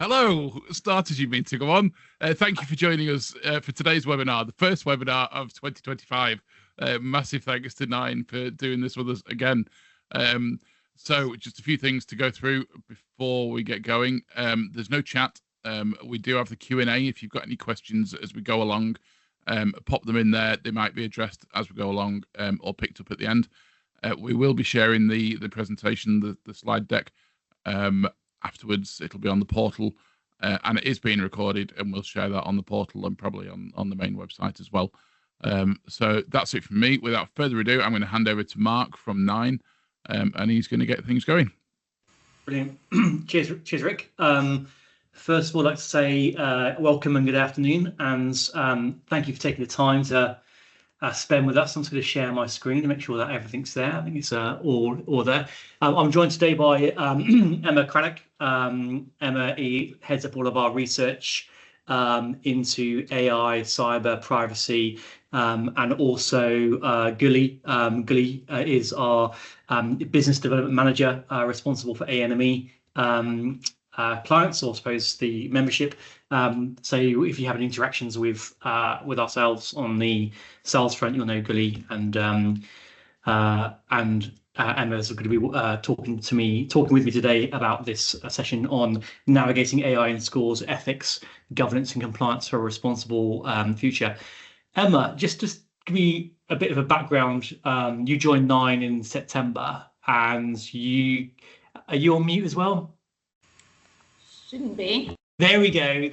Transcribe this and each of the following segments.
Hello, starters, you mean to go on. Thank you for joining us for today's webinar, the first webinar of 2025. Massive thanks to Nine for doing this with us again. So just a few things to go through before we get going. There's no chat. We do have the Q&A. If you've got any questions as we go along, pop them in there. They might be addressed as we go along or picked up at the end. We will be sharing the presentation, the slide deck. Afterwards, it'll be on the portal, and it is being recorded, and we'll share that on the portal and probably on the main website as well. So that's it from me. Without further ado, I'm going to hand over to Mark from Nine, and he's going to get things going. Brilliant. Cheers, Rick. First of all, I'd like to say welcome and good afternoon, and thank you for taking the time to spend with us. I'm just going to share my screen to make sure that everything's there. I think it's all there. I'm joined today by Emma Crannock. Emma heads up all of our research into AI, cyber, privacy, and also Gully. Gully is our business development manager responsible for ANME clients, or I suppose the membership. So if you have any interactions with ourselves on the sales front, you'll know Gully and Emma's going to be talking with me today about this session on navigating AI in schools, ethics, governance, and compliance for a responsible future. Emma, just give me a bit of a background. You joined Nine in September, and are you on mute as well? Shouldn't be. There we go. I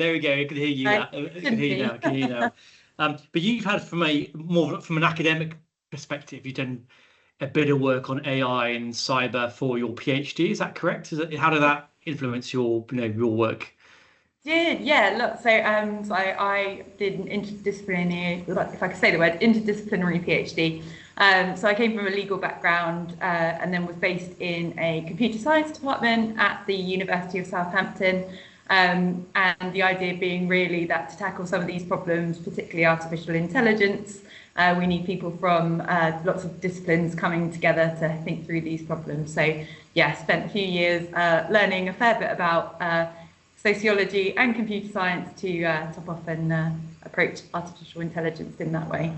can hear you. I can hear you now. But you've had from an academic perspective, you've done a bit of work on AI and cyber for your PhD. Is that correct? How did that influence your work? Yeah. Look, so I did an interdisciplinary, if I could say the word, interdisciplinary PhD. So I came from a legal background and then was based in a computer science department at the University of Southampton. And the idea being really that to tackle some of these problems, particularly artificial intelligence, we need people from lots of disciplines coming together to think through these problems. So yeah, spent a few years learning a fair bit about sociology and computer science to top off and approach artificial intelligence in that way.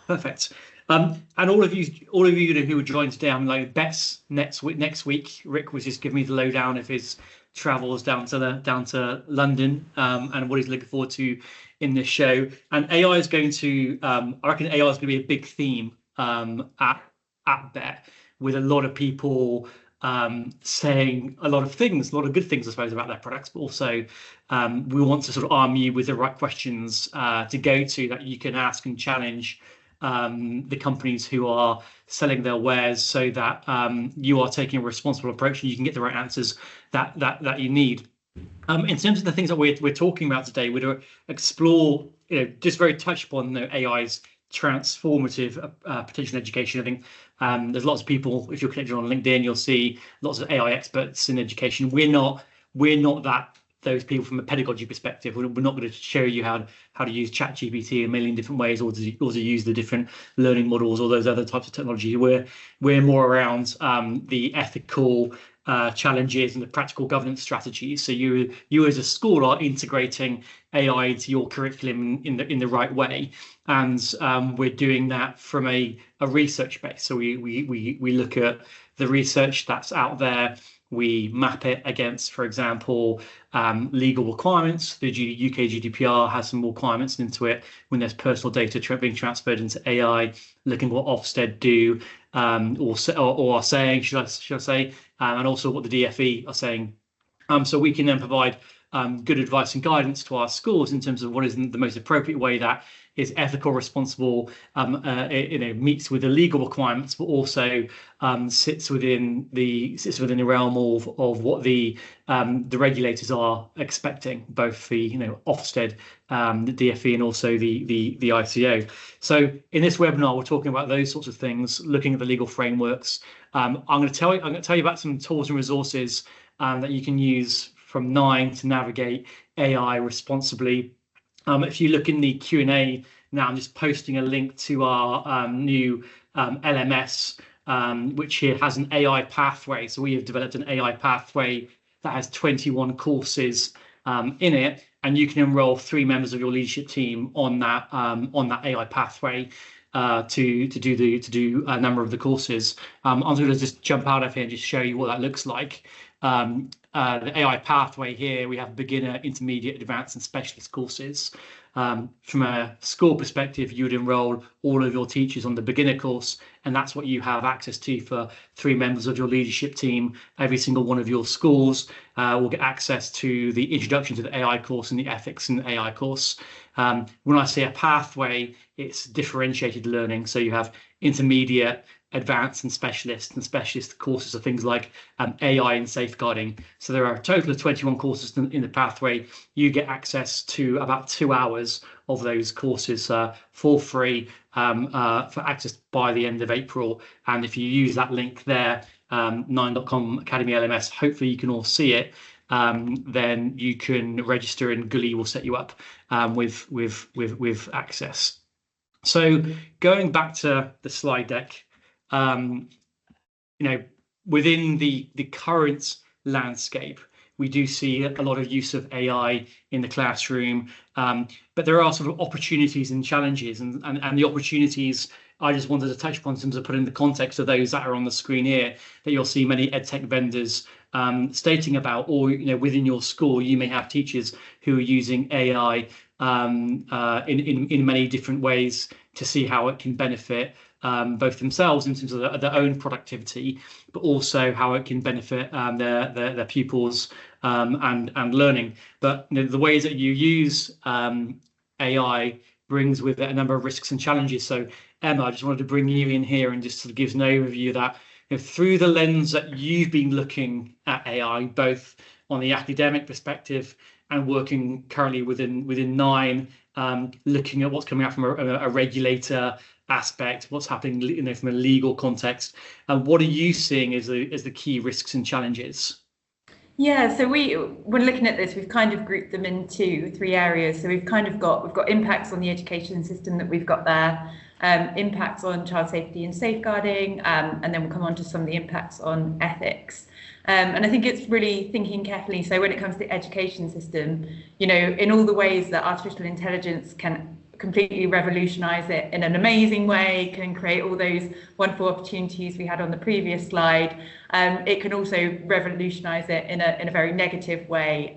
Perfect. And all of you who were joined today, I'm like Bets next week. Rick was just giving me the lowdown of his travels down to London and what he's looking forward to in this show. And AI is going to, I reckon AI is going to be a big theme at Bet, with a lot of people saying a lot of good things, I suppose, about their products, but also we want to sort of arm you with the right questions to go to that you can ask and challenge the companies who are selling their wares, so that you are taking a responsible approach and you can get the right answers that you need. In terms of the things that we're talking about today, we're going to explore, just very touch upon AI's transformative potential in education. I think there's lots of people, if you're connected on LinkedIn, you'll see lots of AI experts in education. We're not those people from a pedagogy perspective. We're not going to show you how to use ChatGPT in a million different ways, or to use the different learning models or those other types of technology. We're more around the ethical challenges and the practical governance strategies. So you as a school are integrating AI into your curriculum in the right way, and we're doing that from a research base. So we look at the research that's out there. We map it against, for example, legal requirements. The UK GDPR has some requirements into it when there's personal data being transferred into AI. Looking at what Ofsted do or are saying, should I say, and also what the DfE are saying. So we can then provide good advice and guidance to our schools in terms of what is the most appropriate way that is ethical, responsible, meets with the legal requirements, but also sits within the realm of what the regulators are expecting, both the Ofsted, the DfE, and also the ICO. So in this webinar, we're talking about those sorts of things, looking at the legal frameworks. I'm going to tell you about some tools and resources that you can use from Nine to navigate AI responsibly. If you look in the Q&A now, I'm just posting a link to our new LMS, which here has an AI pathway. So we have developed an AI pathway that has 21 courses in it, and you can enroll 3 members of your leadership team on that AI pathway to do a number of the courses. I'm going to just jump out of here and just show you what that looks like. The AI pathway here, we have beginner, intermediate, advanced, and specialist courses. From a school perspective, you would enroll all of your teachers on the beginner course, and that's what you have access to for 3 members of your leadership team. Every single one of your schools will get access to the introduction to the AI course and the ethics in the AI course. When I say a pathway, it's differentiated learning. So you have intermediate, advanced, and specialist. And specialist courses are things like AI and safeguarding. So there are a total of 21 courses in the pathway. You get access to about 2 hours of those courses for free for access by the end of April. And if you use that link there, 9.com Academy LMS, hopefully you can all see it. Then you can register, and Gully will set you up with access. So going back to the slide deck, within the current landscape, we do see a lot of use of AI in the classroom, but there are sort of opportunities and challenges, and the opportunities I just wanted to touch upon in terms of putting the context of those that are on the screen here, that you'll see many edtech vendors stating about, or within your school you may have teachers who are using AI in many different ways to see how it can benefit both themselves in terms of their own productivity, but also how it can benefit their pupils and learning. But the ways that you use AI brings with it a number of risks and challenges. So Emma, I just wanted to bring you in here and just sort of give an overview of that through the lens that you've been looking at AI, both on the academic perspective and working currently within 9, looking at what's coming out from a regulator aspect, what's happening from a legal context, and what are you seeing as the key risks and challenges? Yeah, so when looking at this, we've kind of grouped them into 3 areas. So we've got impacts on the education system that we've got there, impacts on child safety and safeguarding, and then we'll come on to some of the impacts on ethics. And I think it's really thinking carefully. So when it comes to the education system, in all the ways that artificial intelligence can completely revolutionize it in an amazing way, can create all those wonderful opportunities we had on the previous slide, it can also revolutionize it in a very negative way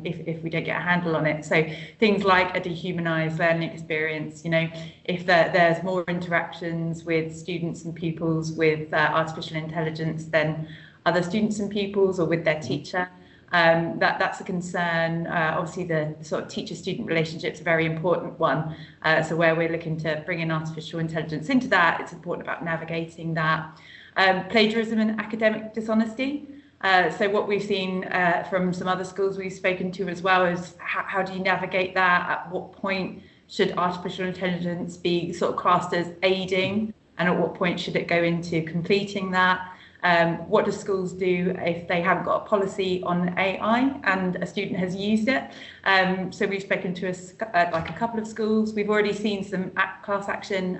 if we don't get a handle on it. So things like a dehumanized learning experience, if there's more interactions with students and pupils with artificial intelligence than other students and pupils or with their teacher, that's a concern. Obviously, the sort of teacher-student relationship's a very important one. So where we're looking to bring in artificial intelligence into that, it's important about navigating that. Plagiarism and academic dishonesty. So what we've seen from some other schools we've spoken to as well is how do you navigate that? At what point should artificial intelligence be sort of classed as aiding? And at what point should it go into completing that? What do schools do if they haven't got a policy on AI and a student has used it? So we've spoken to a couple of schools. We've already seen some class action,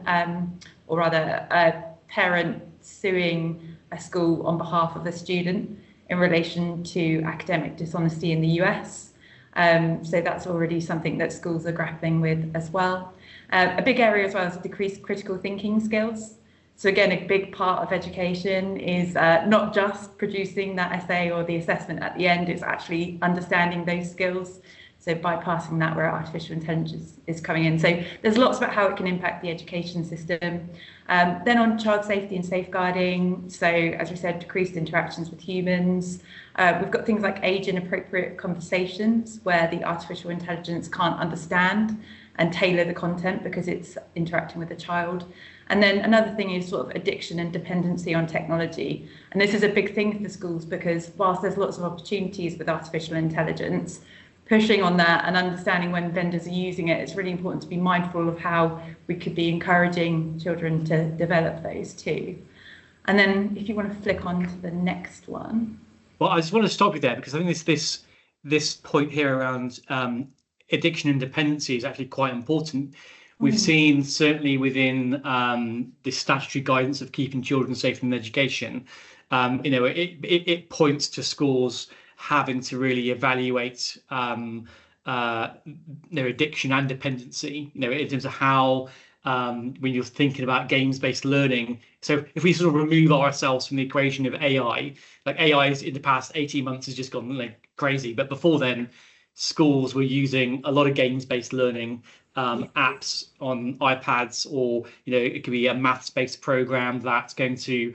or rather a parent suing a school on behalf of a student in relation to academic dishonesty in the US. So that's already something that schools are grappling with as well. A big area as well is decreased critical thinking skills. So again, a big part of education is not just producing that essay or the assessment at the end, it's actually understanding those skills. So bypassing that where artificial intelligence is coming in. So there's lots about how it can impact the education system. Then on child safety and safeguarding. So as we said, decreased interactions with humans. We've got things like age inappropriate conversations where the artificial intelligence can't understand and tailor the content because it's interacting with a child. And then another thing is sort of addiction and dependency on technology. And this is a big thing for schools because whilst there's lots of opportunities with artificial intelligence, pushing on that and understanding when vendors are using it, it's really important to be mindful of how we could be encouraging children to develop those too. And then if you want to flick on to the next one. Well, I just want to stop you there because I think this point here around addiction and dependency is actually quite important. We've seen certainly within the statutory guidance of keeping children safe in education, it points to schools having to really evaluate addiction and dependency, in terms of how when you're thinking about games-based learning. So if we sort of remove ourselves from the equation of AI, like AI in the past 18 months has just gone like crazy, but before then schools were using a lot of games-based learning apps on iPads, or it could be a maths-based program that's going to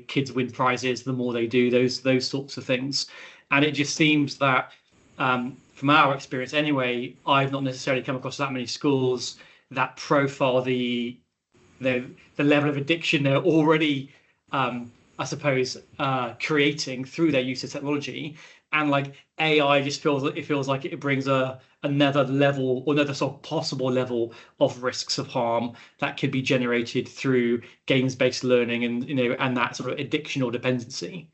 kids win prizes the more they do those sorts of things. And it just seems that from our experience anyway, I've not necessarily come across that many schools that profile the level of addiction they're already I suppose creating through their use of technology. And like AI just feels like it brings another level, or another sort of possible level of risks of harm that could be generated through games-based learning, and and that sort of addiction or dependency.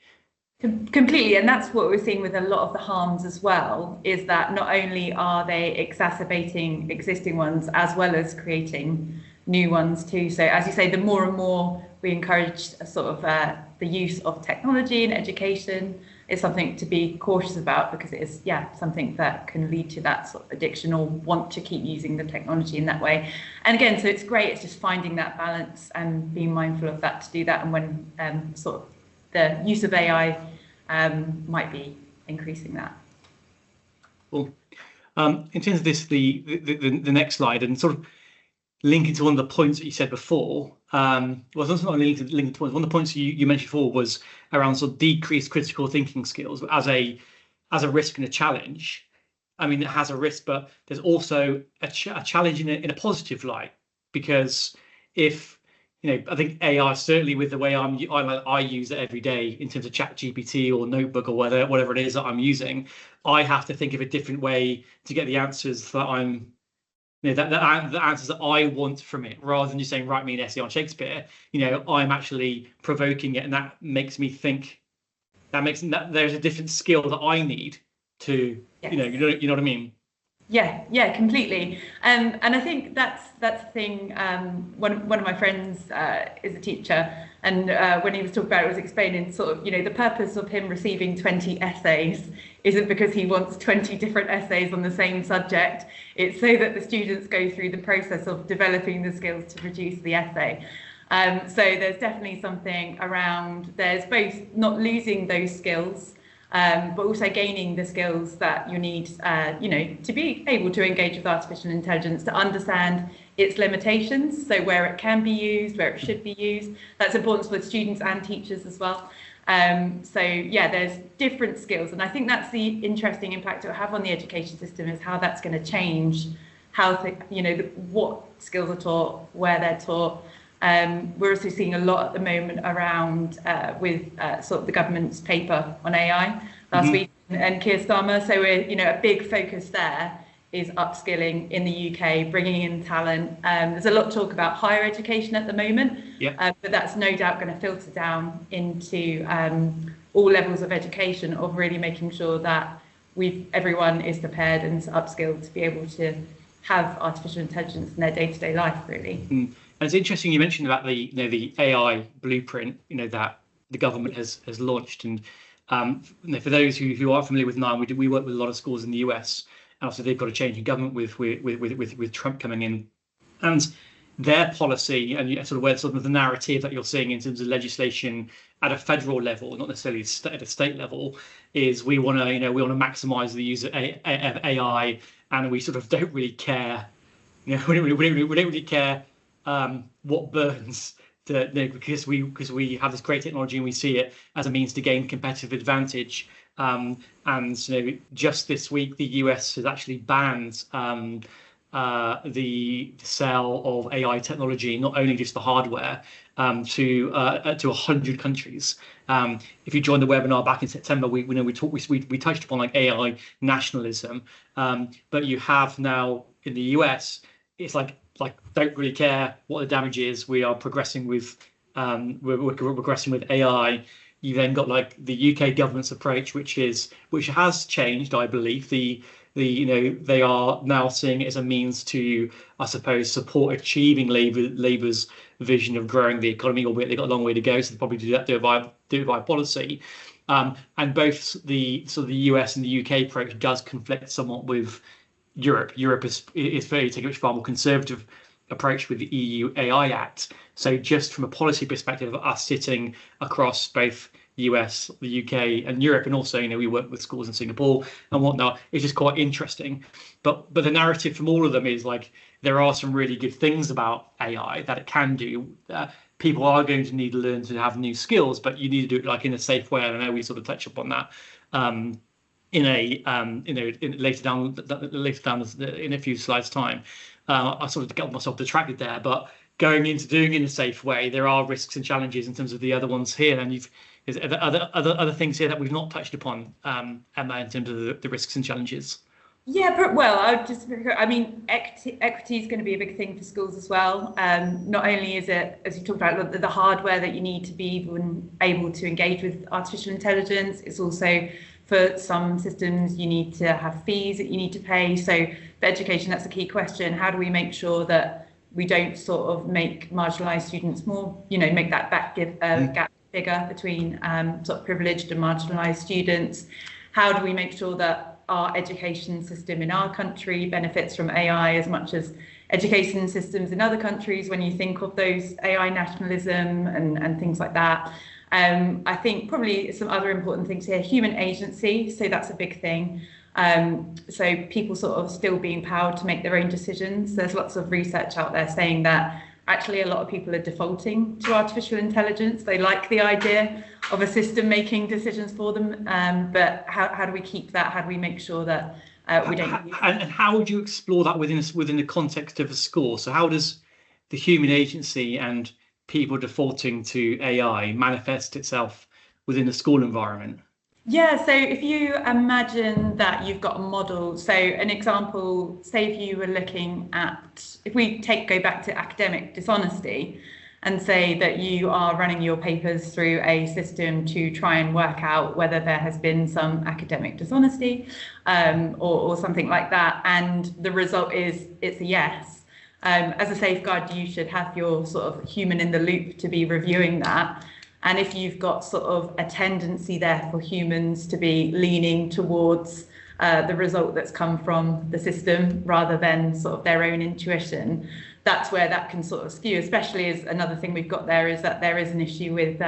Completely, and that's what we're seeing with a lot of the harms as well, is that not only are they exacerbating existing ones as well as creating new ones too. So as you say, the more and more we encourage a sort of the use of technology in education is something to be cautious about, because it is something that can lead to that sort of addiction, or want to keep using the technology in that way. And again, so it's great, it's just finding that balance and being mindful of that to do that, and when sort of the use of AI might be increasing that. Cool. In terms of this, the next slide, and sort of linking to one of the points that you said before, well, it's not linking to one of the points you mentioned before was around sort of decreased critical thinking skills as a risk and a challenge. I mean, it has a risk, but there's also a challenge in a positive light, because if I think AI, certainly with the way I use it every day in terms of ChatGPT or Notebook or whatever it is that I'm using, I have to think of a different way to get the answers that I'm, the answers that I want from it, rather than just saying write me an essay on Shakespeare. I'm actually provoking it, and that makes me think. That there's a different skill that I need to, yes. you know what I mean. Yeah, completely. And I think that's the thing. One of my friends is a teacher, and when he was talking about it, was explaining sort of, the purpose of him receiving 20 essays isn't because he wants 20 different essays on the same subject. It's so that the students go through the process of developing the skills to produce the essay. So there's definitely something around, there's both not losing those skills, but also gaining the skills that you need, to be able to engage with artificial intelligence, to understand its limitations, so where it can be used, where it should be used. That's important for students and teachers as well. There's different skills, and I think that's the interesting impact it will have on the education system, is how that's going to change what skills are taught, where they're taught. We're also seeing a lot at the moment around with sort of the government's paper on AI last week, and Keir Starmer. So we're, a big focus there is upskilling in the UK, bringing in talent. There's a lot of talk about higher education at the moment, but that's no doubt going to filter down into all levels of education, of really making sure that everyone is prepared and upskilled to be able to have artificial intelligence in their day-to-day life, really. And it's interesting you mentioned about the AI blueprint, that the government has launched. And for those who are familiar with NIME, we work with a lot of schools in the US. And also they've got a change in government with Trump coming in, and their policy, and sort of where sort of the narrative that you're seeing in terms of legislation at a federal level, not necessarily at a state level, is we want to maximise the use of AI, and we sort of don't really care. We don't really care what burns. Because we have this great technology and we see it as a means to gain competitive advantage. And just this week, the US has actually banned the sale of AI technology, not only just the hardware, to 100 countries. If you joined the webinar back in September, we touched upon like AI nationalism, but you have now in the US, it's like don't really care what the damage is. We are progressing with we're progressing with AI. You then got like the UK government's approach, which has changed, I believe. The they are now seeing it as a means to, I suppose, support achieving Labour's vision of growing the economy, albeit they've got a long way to go, so they'll probably do it via policy. And both the US and the UK approach does conflict somewhat with Europe. Europe is very taking a far more conservative approach with the EU AI Act. So just from a policy perspective of us sitting across both US, the UK, and Europe, and also we work with schools in Singapore and whatnot, it's just quite interesting. But the narrative from all of them is like there are some really good things about AI that it can do. People are going to need to learn to have new skills, but you need to do it like in a safe way. And I know we sort of touch upon that later down in a few slides time. I sort of got myself detracted there, but going into doing it in a safe way, there are risks and challenges in terms of the other ones here. And there's other things here that we've not touched upon, Emma, in terms of the risks and challenges. Yeah, well, I mean, equity is going to be a big thing for schools as well. Not only is it, as you talked about, the hardware that you need to be able to engage with artificial intelligence, it's also for some systems you need to have fees that you need to pay. So for education, that's a key question. How do we make sure that we don't sort of make marginalised students more, make that gap bigger between sort of privileged and marginalised students? How do we make sure that our education system in our country benefits from AI as much as education systems in other countries, when you think of those AI nationalism and things like that? I think probably some other important things here, human agency, so that's a big thing. So people sort of still being empowered to make their own decisions. There's lots of research out there saying that actually a lot of people are defaulting to artificial intelligence. They like the idea of a system making decisions for them, but how do we keep that? How do we make sure that we don't? And how would you explore that within the context of a school? So how does the human agency and people defaulting to AI manifest itself within the school environment? Yeah, so if you imagine that you've got a model, so an example, say if you were looking at, if we go back to academic dishonesty and say that you are running your papers through a system to try and work out whether there has been some academic dishonesty or something like that, and the result is it's a yes. As a safeguard, you should have your sort of human in the loop to be reviewing that. And if you've got sort of a tendency there for humans to be leaning towards the result that's come from the system rather than sort of their own intuition, that's where that can sort of skew, especially as another thing we've got there is that there is an issue with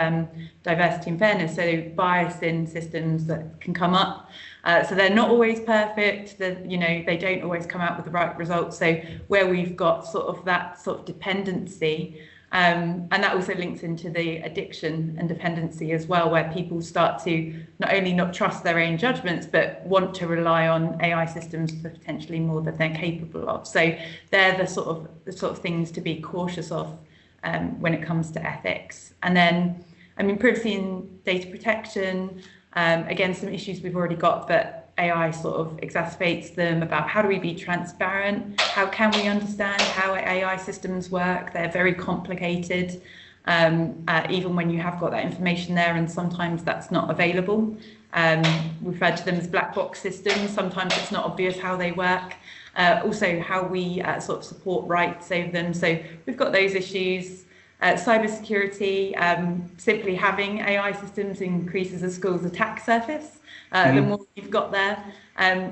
diversity and fairness. So bias in systems that can come up. So they're not always perfect, they don't always come out with the right results. So where we've got sort of that sort of dependency, and that also links into the addiction and dependency as well, where people start to not only not trust their own judgments, but want to rely on AI systems for potentially more than they're capable of. So they're the sort of things to be cautious of when it comes to ethics. And then, I mean, privacy and data protection, again, some issues we've already got, but AI sort of exacerbates them. About how do we be transparent? How can we understand how AI systems work? They're very complicated, even when you have got that information there, and sometimes that's not available. We refer to them as black box systems. Sometimes it's not obvious how they work. Also, how we sort of support rights over them. So we've got those issues. Cybersecurity, simply having AI systems increases a school's attack surface. The more you've got there.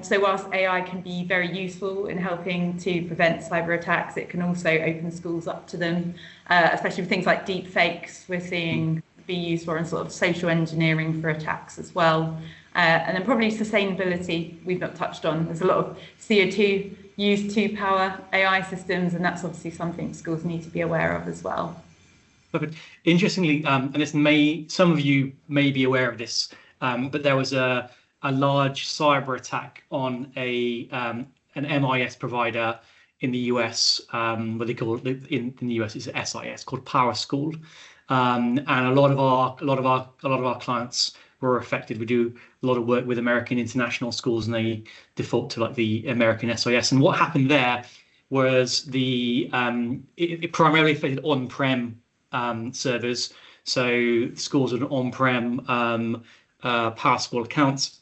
So whilst AI can be very useful in helping to prevent cyber attacks, it can also open schools up to them, especially with things like deep fakes we're seeing be used for, and sort of social engineering for attacks as well. And then probably sustainability we've not touched on. There's a lot of CO2 used to power AI systems, and that's obviously something schools need to be aware of as well. But interestingly, and some of you may be aware of this, but there was a large cyber attack on an MIS provider in the US. What they call it in the US is SIS, called Power School, and a lot of our clients were affected. We do a lot of work with American international schools, and they default to like the American SIS. And what happened there was it primarily affected on-prem servers. So schools with on-prem Power School accounts.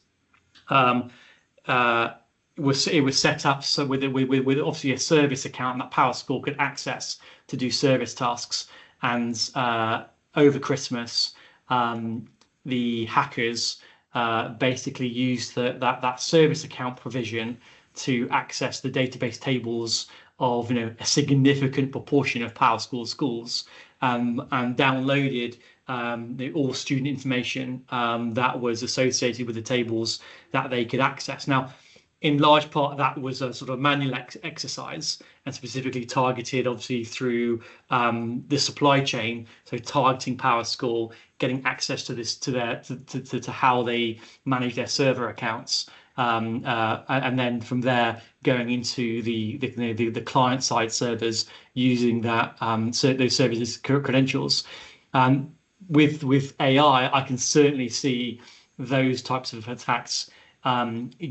was set up so with obviously a service account that PowerSchool could access to do service tasks. And over Christmas, the hackers basically used that service account provision to access the database tables of a significant proportion of PowerSchool schools, and downloaded all student information that was associated with the tables that they could access. Now, in large part, that was a sort of manual exercise, and specifically targeted, obviously, through the supply chain. So targeting PowerSchool, getting access to this, to how they manage their server accounts, and then from there going into the client side servers using that those services credentials. With AI, I can certainly see those types of attacks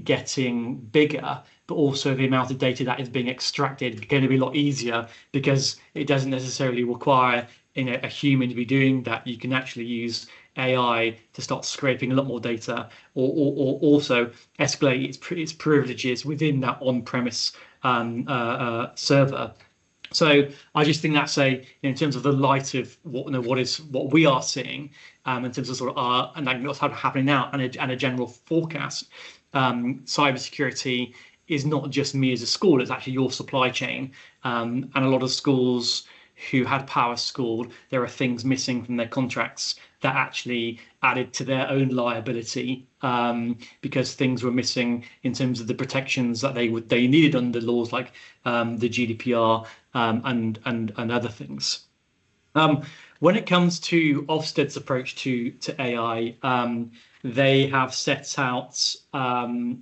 getting bigger, but also the amount of data that is being extracted is going to be a lot easier, because it doesn't necessarily require a human to be doing that. You can actually use AI to start scraping a lot more data, or also escalate its privileges within that on-premise server. So I just think that's in terms of the light of what we are seeing, in terms of sort of and what's happening now, and a general forecast. Cybersecurity is not just me as a school; it's actually your supply chain, and a lot of schools who had PowerSchool, there are things missing from their contracts that actually added to their own liability, because things were missing in terms of the protections that they needed under laws like the GDPR and other things. When it comes to Ofsted's approach to AI, they have set out the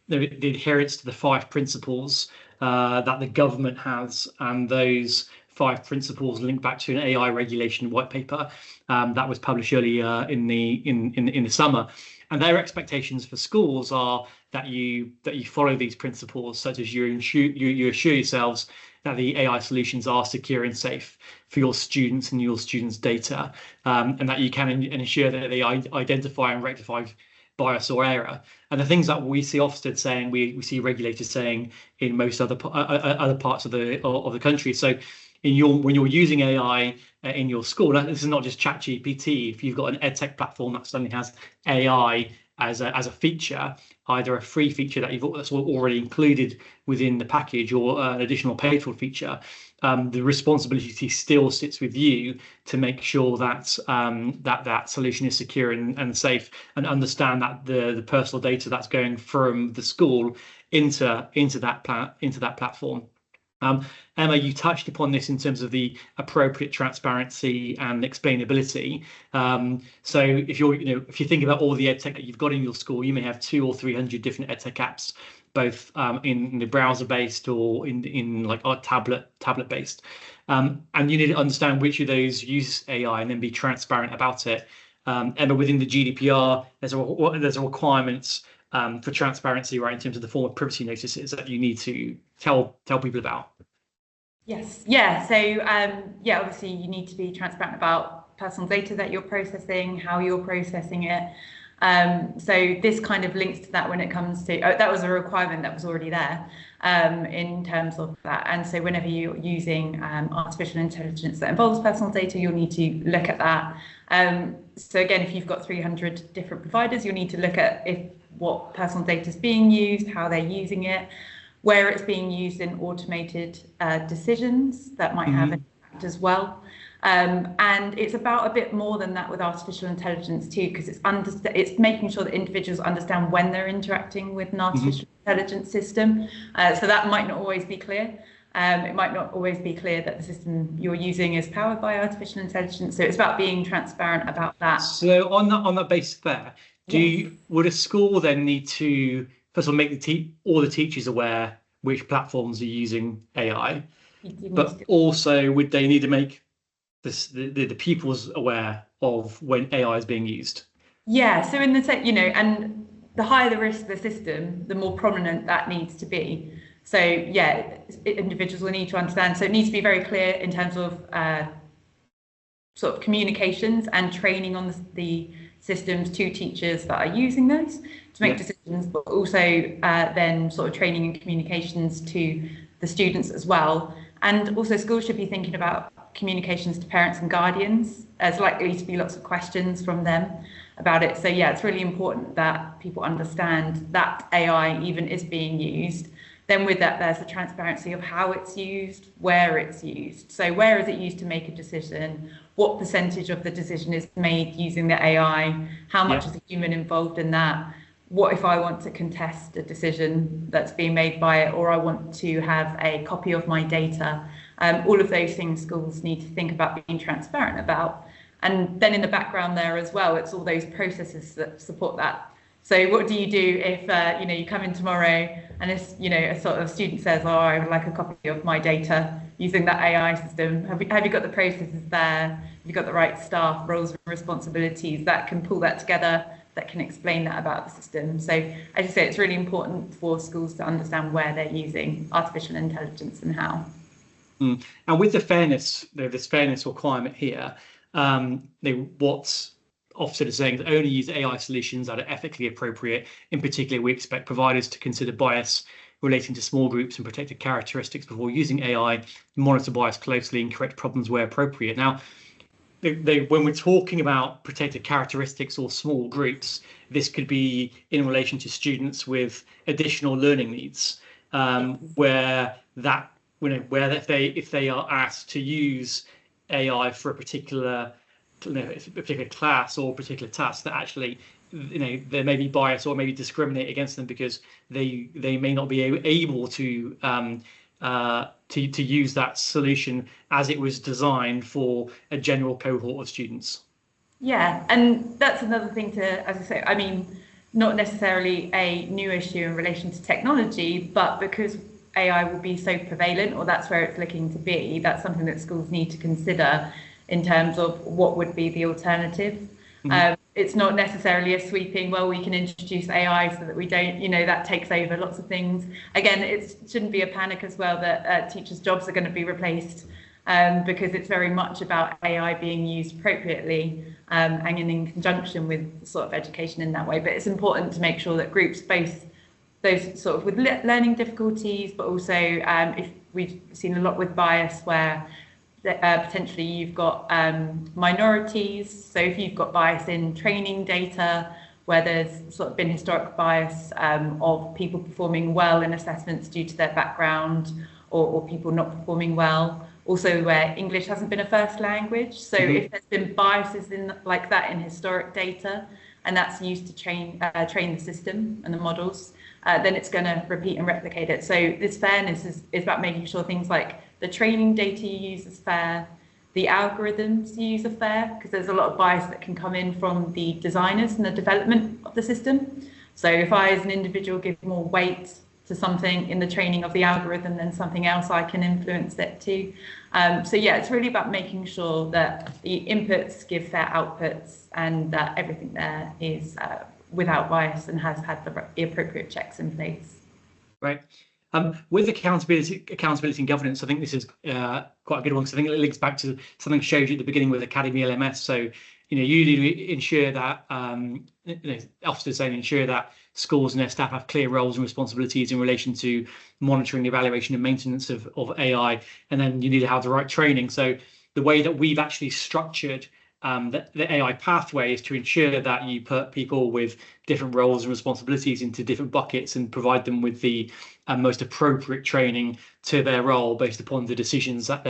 adherence to the 5 principles that the government has, and those 5 principles link back to an AI regulation white paper that was published earlier in the summer. And their expectations for schools are that you follow these principles, such as you assure yourselves that the AI solutions are secure and safe for your students and your students' data, and that you can ensure that they identify and rectify bias or error. And the things that we see Ofsted saying, we see regulators saying in most other parts of the country. So when you're using AI in your school, this is not just ChatGPT. If you've got an edtech platform that suddenly has AI as a feature, either a free feature that's already included within the package, or an additional paid for feature, the responsibility still sits with you to make sure that that solution is secure and safe, and understand that the personal data that's going from the school into that platform. Emma, you touched upon this in terms of the appropriate transparency and explainability. So if you think about all the edtech that you've got in your school, you may have 200 or 300 different edtech apps, both in the browser-based or in like tablet-based, and you need to understand which of those use AI and then be transparent about it. Emma, within the GDPR, there's a requirement for transparency, right, in terms of the form of privacy notices that you need to tell people about. Yes, yeah. So obviously you need to be transparent about personal data that you're processing, how you're processing it. So this kind of links to that when it comes to that was a requirement that was already there in terms of that. And so whenever you're using artificial intelligence that involves personal data, you'll need to look at that. So again, if you've got 300 different providers, you'll need to look at what personal data is being used, how they're using it, where it's being used in automated decisions that might have an impact as well. And it's about a bit more than that with artificial intelligence too, because it's making sure that individuals understand when they're interacting with an artificial intelligence system. So that might not always be clear. It might not always be clear that the system you're using is powered by artificial intelligence. So it's about being transparent about that. So on that basis there, would a school then need to first of all make all the teachers aware which platforms are using AI, but also would they need to make the pupils aware of when AI is being used? Yeah, so in the and the higher the risk of the system, the more prominent that needs to be. So yeah, individuals will need to understand. So it needs to be very clear in terms of sort of communications and training on the systems to teachers that are using those to make decisions, but also then sort of training and communications to the students as well. And also schools should be thinking about communications to parents and guardians. There's likely to be lots of questions from them about it. So yeah, it's really important that people understand that AI even is being used. Then with that, there's the transparency of how it's used, where it's used. So where is it used to make a decision? What percentage of the decision is made using the AI? How much is a human involved in that? What if I want to contest a decision that's being made by it, or I want to have a copy of my data? All of those things schools need to think about being transparent about. And then in the background there as well, it's all those processes that support that. So what do you do if you come in tomorrow and a sort of student says, oh, I would like a copy of my data using that AI system? Have you got the processes there? Have you got the right staff, roles and responsibilities that can pull that together, that can explain that about the system? So as you say, it's really important for schools to understand where they're using artificial intelligence and how. And with the fairness, this fairness requirement here, what Ofsted is saying is only use AI solutions that are ethically appropriate. In particular, we expect providers to consider bias relating to small groups and protected characteristics before using AI, monitor bias closely and correct problems where appropriate. Now, when we're talking about protected characteristics or small groups, this could be in relation to students with additional learning needs, where if they are asked to use AI for a particular class or a particular task, that actually there may be bias or maybe discriminate against them because they may not be able to use that solution as it was designed for a general cohort of students. Yeah, and that's another thing to, as I say, I mean, not necessarily a new issue in relation to technology, but because AI will be so prevalent, or that's where it's looking to be, that's something that schools need to consider in terms of what would be the alternative. It's not necessarily a sweeping, well, we can introduce AI so that we don't, that takes over lots of things. Again, it shouldn't be a panic as well that teachers' jobs are going to be replaced, because it's very much about AI being used appropriately and in conjunction with sort of education in that way. But it's important to make sure that groups, both those sort of with learning difficulties, but also if we've seen a lot with bias where potentially you've got minorities. So if you've got bias in training data, where there's sort of been historic bias of people performing well in assessments due to their background, or people not performing well. Also where English hasn't been a first language. So if there's been biases in like that in historic data, and that's used to train the system and the models, then it's going to repeat and replicate it. So this fairness is about making sure things like the training data you use is fair, the algorithms you use are fair, because there's a lot of bias that can come in from the designers and the development of the system. So if I, as an individual, give more weight to something in the training of the algorithm than something else, I can influence it too. So yeah, it's really about making sure that the inputs give fair outputs and that everything there is without bias and has had the appropriate checks in place. Right. With accountability and governance, I think this is quite a good one, because I think it links back to something I showed you at the beginning with Academy LMS. So, you need to ensure that, Ofsted saying ensure that schools and their staff have clear roles and responsibilities in relation to monitoring, evaluation and maintenance of AI. And then you need to have the right training. So the way that we've actually structured the AI pathway is to ensure that you put people with different roles and responsibilities into different buckets and provide them with the most appropriate training to their role based upon the decisions that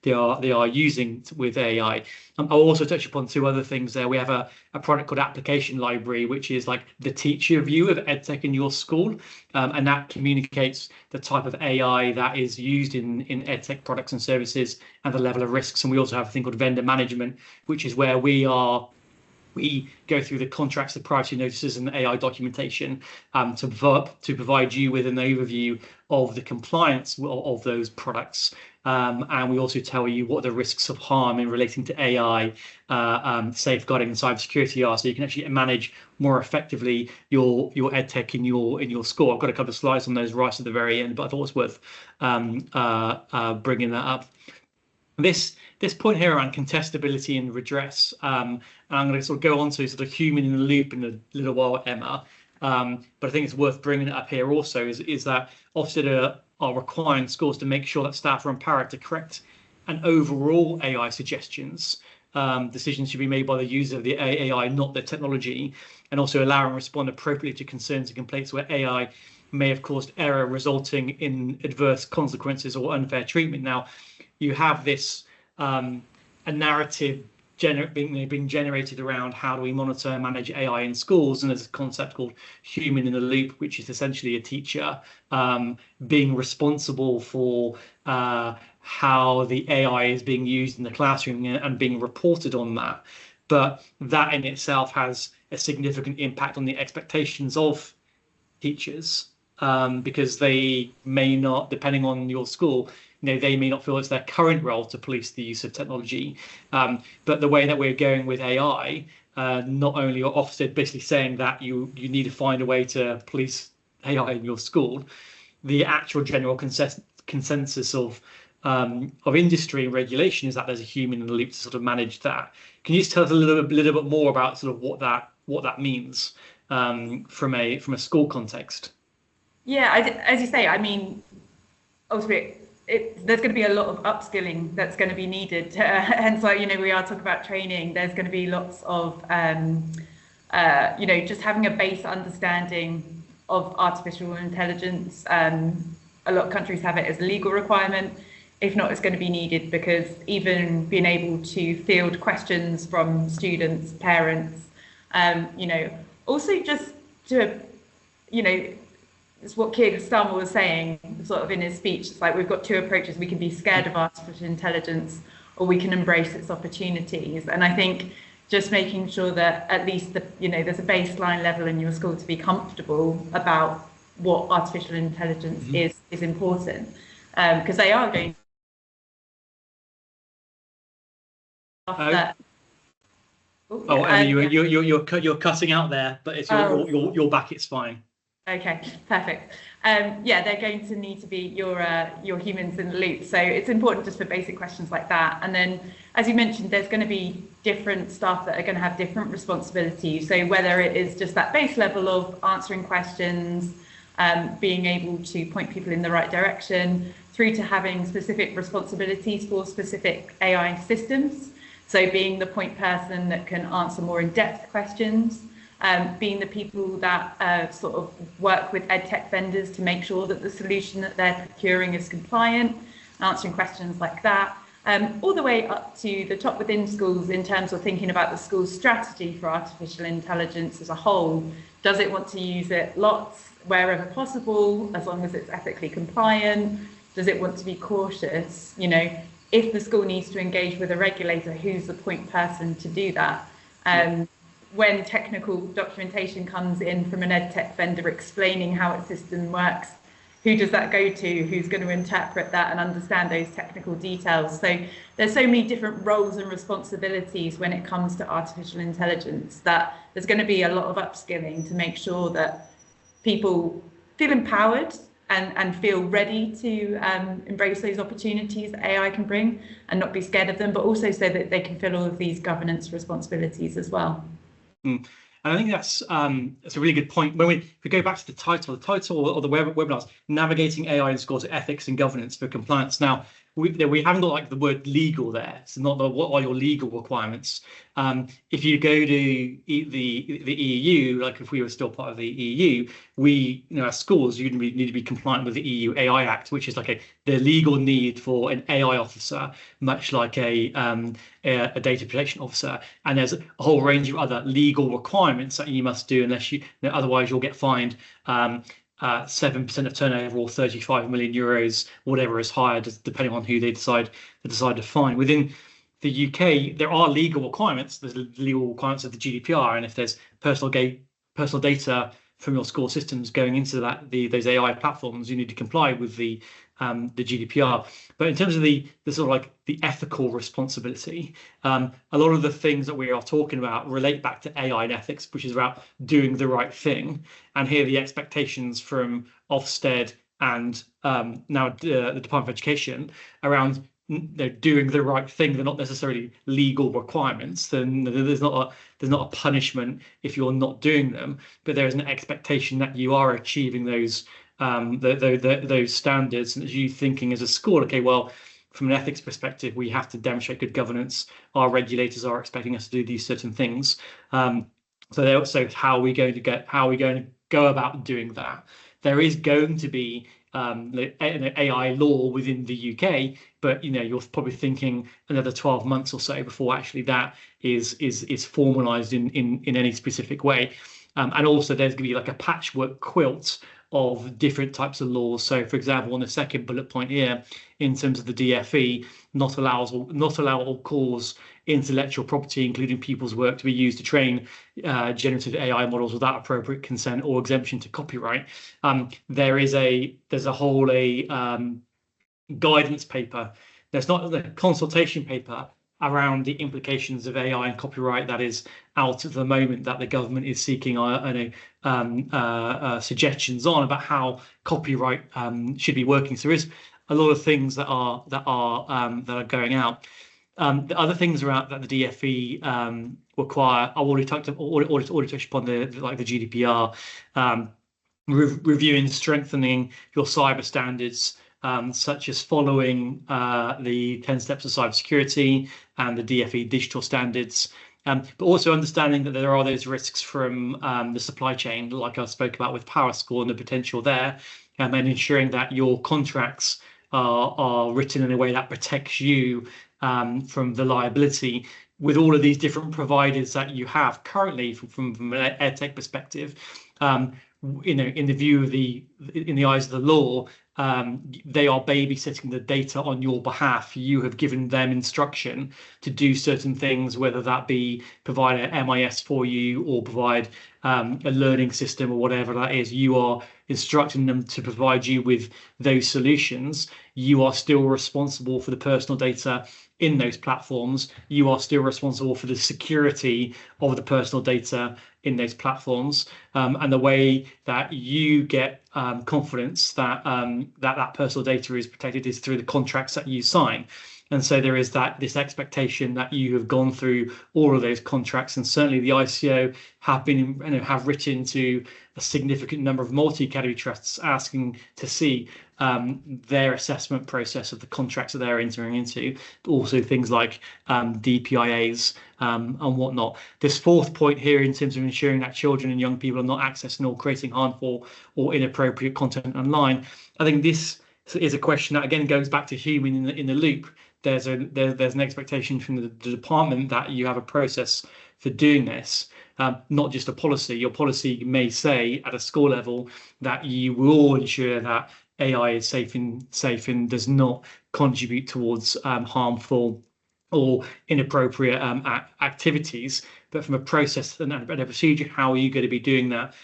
they are using with AI. I'll also touch upon two other things there. We have a product called Application Library, which is like the teacher view of EdTech in your school, and that communicates the type of AI that is used in EdTech products and services and the level of risks. And we also have a thing called vendor management, which is where we go through the contracts, the privacy notices and the AI documentation to provide you with an overview of the compliance of those products. And we also tell you what the risks of harm in relating to AI, safeguarding and cybersecurity are, so you can actually manage more effectively your EdTech in your school. I've got a couple of slides on those right at the very end, but I thought it was worth bringing that up. This point here around contestability and redress, and I'm going to sort of go on to sort of human in the loop in a little while, Emma. But I think it's worth bringing it up here also is that Ofsted are requiring schools to make sure that staff are empowered to correct and overall AI suggestions. Decisions should be made by the user of the AI, not the technology, and also allow and respond appropriately to concerns and complaints where AI may have caused error resulting in adverse consequences or unfair treatment. Now, you have this a narrative being generated around how do we monitor and manage AI in schools, and there's a concept called human in the loop, which is essentially a teacher being responsible for how the AI is being used in the classroom and being reported on that. But that in itself has a significant impact on the expectations of teachers, because they may not, depending on your school, they may not feel it's their current role to police the use of technology. But the way that we're going with AI, not only are Ofsted basically saying that you need to find a way to police AI in your school, the actual general consensus of industry and regulation is that there's a human in the loop to sort of manage that. Can you just tell us a little bit more about sort of what that means from a school context? Yeah, as you say, I mean, ultimately, there's going to be a lot of upskilling that's going to be needed. And so, we are talking about training. There's going to be lots of, just having a base understanding of artificial intelligence. A lot of countries have it as a legal requirement. If not, it's going to be needed because even being able to field questions from students, parents, also just to, it's what Keir Starmer was saying sort of in his speech. It's like we've got two approaches. We can be scared of artificial intelligence or we can embrace its opportunities. And I think just making sure that at least there's a baseline level in your school to be comfortable about what artificial intelligence is important, because they are going that. Emily, you're cutting out there, but it's your back. It's fine. Okay, perfect. They're going to need to be your humans in the loop. So it's important just for basic questions like that. And then, as you mentioned, there's going to be different staff that are going to have different responsibilities. So whether it is just that base level of answering questions, being able to point people in the right direction, through to having specific responsibilities for specific AI systems. So being the point person that can answer more in-depth questions, being the people that sort of work with edtech vendors to make sure that the solution that they're procuring is compliant, answering questions like that, all the way up to the top within schools in terms of thinking about the school's strategy for artificial intelligence as a whole. Does it want to use it lots, wherever possible, as long as it's ethically compliant? Does it want to be cautious? If the school needs to engage with a regulator, who's the point person to do that? When technical documentation comes in from an edtech vendor explaining how its system works, who does that go to? Who's going to interpret that and understand those technical details? So there's so many different roles and responsibilities when it comes to artificial intelligence that there's going to be a lot of upskilling to make sure that people feel empowered and feel ready to embrace those opportunities that AI can bring and not be scared of them, but also so that they can fill all of these governance responsibilities as well. And I think that's a really good point. If we go back to the title of the webinar is Navigating AI in Schools, Ethics and Governance for Compliance. Now, we haven't got like the word legal there. So not what are your legal requirements. If you go to the EU, like if we were still part of the EU, as schools, you need to be compliant with the EU AI Act, which is like the legal need for an AI officer, much like a data protection officer. And there's a whole range of other legal requirements that you must do, unless otherwise you'll get fined 7% of turnover or 35 million euros, whatever is higher, depending on who they decide to fine. Within the UK, there are legal requirements. There's legal requirements of the GDPR, and if there's personal data from your school systems going into those AI platforms, you need to comply with the GDPR. But in terms of the sort of like the ethical responsibility, a lot of the things that we are talking about relate back to AI and ethics, which is about doing the right thing. And here the expectations from Ofsted and now the Department of Education around they're doing the right thing, they're not necessarily legal requirements, then there's not a punishment if you're not doing them, but there is an expectation that you are achieving those standards. And as you thinking as a school, okay, well, from an ethics perspective, we have to demonstrate good governance. Our regulators are expecting us to do these certain things. So how are we going to go about doing that? There is going to be AI law within the UK, but you're probably thinking another 12 months or so before actually that is formalized in any specific way. And also there's going to be like a patchwork quilt of different types of laws. So for example, on the second bullet point here, in terms of the DFE, not allow or cause intellectual property, including people's work, to be used to train generative AI models without appropriate consent or exemption to copyright. There's a whole guidance paper. There's not the consultation paper around the implications of AI and copyright that is out at the moment, that the government is seeking suggestions on about how copyright should be working. So there is a lot of things that are going out. The other things around that the DFE require, I've already touched upon the GDPR, reviewing, strengthening your cyber standards, such as following the 10 steps of cybersecurity and the DFE digital standards, but also understanding that there are those risks from the supply chain, like I spoke about with PowerScore and the potential there, and ensuring that your contracts are written in a way that protects you from the liability with all of these different providers that you have currently from an edtech perspective. In the eyes of the law, they are babysitting the data on your behalf. You have given them instruction to do certain things, whether that be provide an MIS for you or provide a learning system or whatever that is. You are instructing them to provide you with those solutions. You are still responsible for the personal data in those platforms. You are still responsible for the security of the personal data in those platforms, and the way that you get confidence that that personal data is protected is through the contracts that you sign. And so there is this expectation that you have gone through all of those contracts, and certainly the ICO have written to a significant number of multi-category trusts asking to see their assessment process of the contracts that they're entering into, but also things like DPIAs and whatnot. This fourth point here, in terms of ensuring that children and young people are not accessing or creating harmful or inappropriate content online, I think this is a question that again goes back to human in the loop. There's an expectation from the department that you have a process for doing this, not just a policy. Your policy may say at a school level that you will ensure that AI is safe and does not contribute towards harmful or inappropriate activities. But from a process and a procedure, how are you going to be doing that?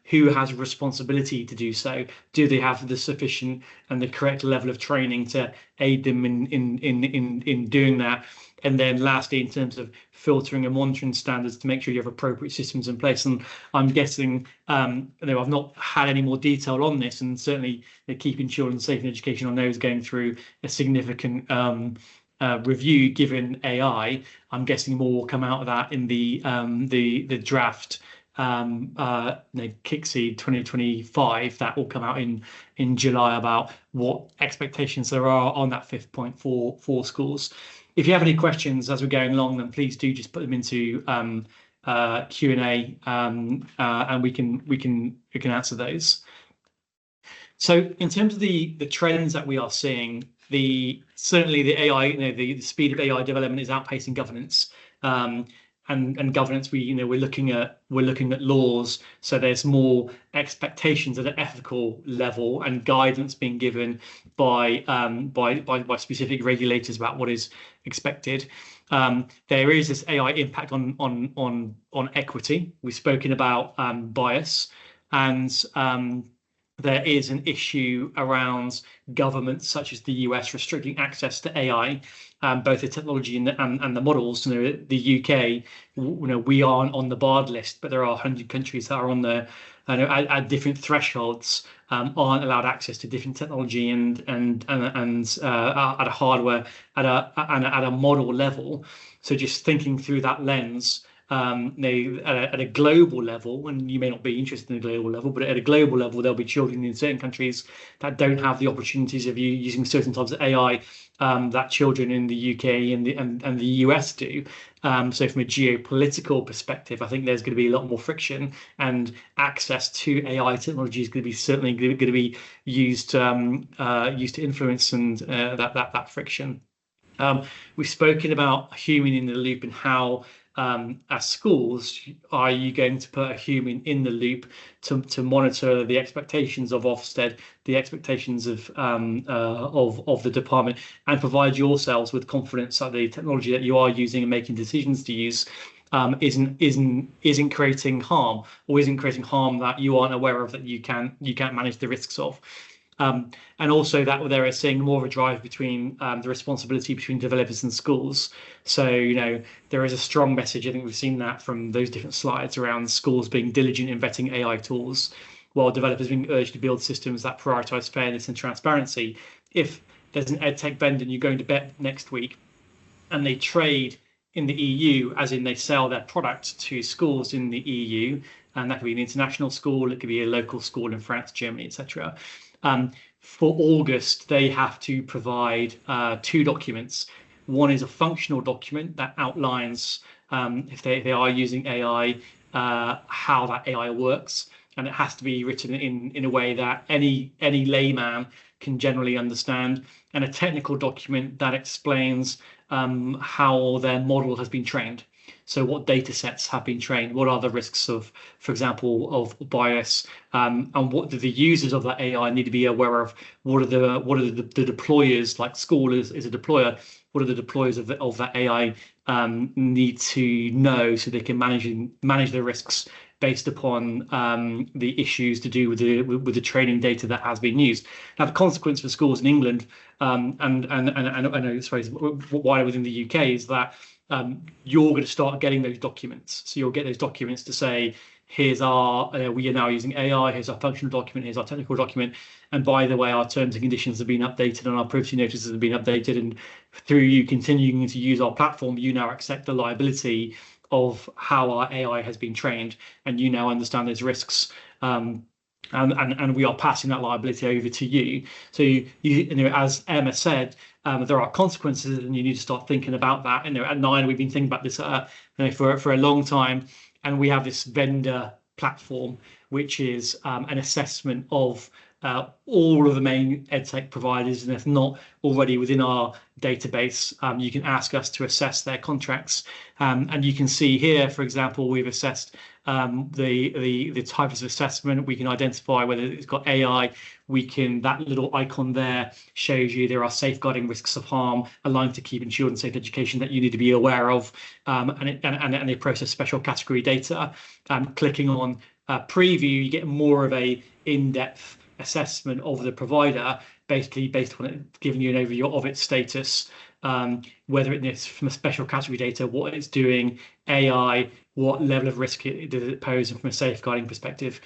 Who has a responsibility to do so? Do they have the sufficient and the correct level of training to aid them in doing that? And then lastly, in terms of filtering and monitoring standards, to make sure you have appropriate systems in place. And I'm guessing, I've not had any more detail on this, and certainly keeping children safe in education, I know, is going through a significant review given AI. I'm guessing more will come out of that in the draft Kickseed 2025 that will come out in July, about what expectations there are on that 5th point for schools. If you have any questions as we're going along, then please do just put them into Q&A, and we can answer those. So in terms of the trends that we are seeing, certainly the AI, the speed of AI development is outpacing governance. And governance, we're looking at laws, so there's more expectations at an ethical level and guidance being given by specific regulators about what is expected. There is this AI impact on equity. We've spoken about bias, and there is an issue around governments such as the US restricting access to AI, both the technology and the models. The UK, we aren't on the barred list, but there are 100 countries that are on there at different thresholds, aren't allowed access to different technology and at a hardware at a model level. So just thinking through that lens. At a global level, and you may not be interested in a global level, but at a global level, there'll be children in certain countries that don't have the opportunities of using certain types of AI that children in the UK and the US do. So from a geopolitical perspective, I think there's going to be a lot more friction, and access to AI technology is going to be certainly going to be used to influence and that friction. We've spoken about human in the loop and how as schools, are you going to put a human in the loop to monitor the expectations of Ofsted, the expectations of the department, and provide yourselves with confidence that the technology that you are using and making decisions to use isn't creating harm, or isn't creating harm that you aren't aware of, that you can't manage the risks of. And also that there is seeing more of a drive between the responsibility between developers and schools. So, there is a strong message. I think we've seen that from those different slides around schools being diligent in vetting AI tools, while developers being urged to build systems that prioritize fairness and transparency. If there's an edtech vendor and you're going to bet next week, and they trade in the EU, as in they sell their product to schools in the EU, and that could be an international school, it could be a local school in France, Germany, etc. For August, they have to provide 2 documents. One is a functional document that outlines, if they are using AI, how that AI works, and it has to be written in a way that any layman can generally understand, and a technical document that explains how their model has been trained. So what data sets have been trained? What are the risks of, for example, of bias? And what do the users of that AI need to be aware of? What are the deployers, like school is a deployer? What are the deployers of that AI need to know, so they can manage the risks based upon the issues to do with the training data that has been used. Now, the consequence for schools in England and I know this is wider within the UK is that you're going to start getting those documents. So you'll get those documents to say, here's our, we are now using AI, here's our functional document, here's our technical document. And by the way, our terms and conditions have been updated and our privacy notices have been updated. And through you continuing to use our platform, you now accept the liability of how our AI has been trained, and you now understand those risks. And we are passing that liability over to you. So you as Emma said, there are consequences, and you need to start thinking about that. At Nine, we've been thinking about this for a long time, and we have this vendor platform, which is an assessment of all of the main edtech providers, and if not already within our database, you can ask us to assess their contracts. And you can see here, for example, we've assessed the types of assessment. We can identify whether it's got AI. That little icon there shows you there are safeguarding risks of harm aligned to keeping children safe education that you need to be aware of, and they process special category data. Clicking on preview, you get more of a in-depth assessment of the provider, basically based on it giving you an overview of its status, whether it's from a special category data, what it's doing, AI, what level of risk does it pose, and from a safeguarding perspective,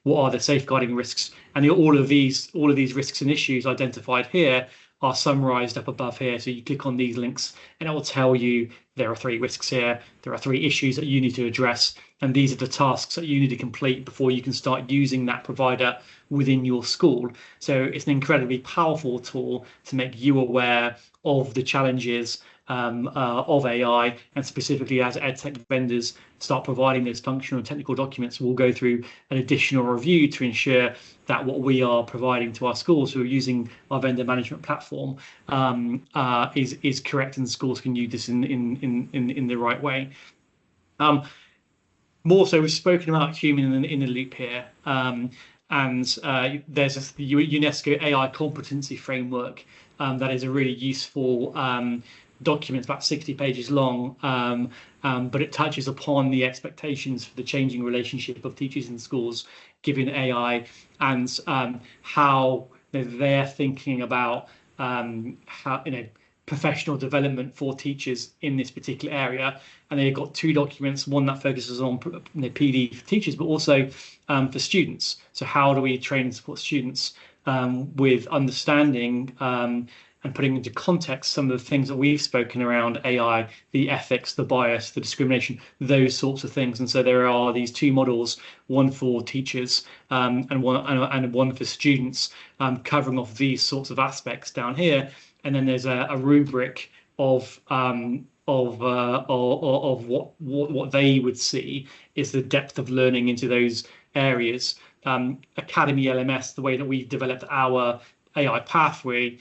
what are the safeguarding risks. And all of these risks and issues identified here are summarized up above here. So you click on these links and it will tell you there are 3 risks here, there are 3 issues that you need to address, and these are the tasks that you need to complete before you can start using that provider within your school. So it's an incredibly powerful tool to make you aware of the challenges of AI, and specifically as edtech vendors start providing those functional and technical documents, we'll go through an additional review to ensure that what we are providing to our schools who are using our vendor management platform is correct, and schools can use this in the right way. More so, we've spoken about human in the loop here, and there's the UNESCO AI competency framework that is a really useful document. It's about 60 pages long, but it touches upon the expectations for the changing relationship of teachers in schools, given AI, and how they're thinking about how professional development for teachers in this particular area. And they've got 2 documents, one that focuses on PD for teachers, but also for students. So how do we train and support students with understanding and putting into context some of the things that we've spoken around AI, the ethics, the bias, the discrimination, those sorts of things. And so there are these 2 models, one for teachers and one for students, covering off these sorts of aspects down here. And then there's a rubric of what they would see is the depth of learning into those areas. Academy LMS, the way that we've developed our AI pathway,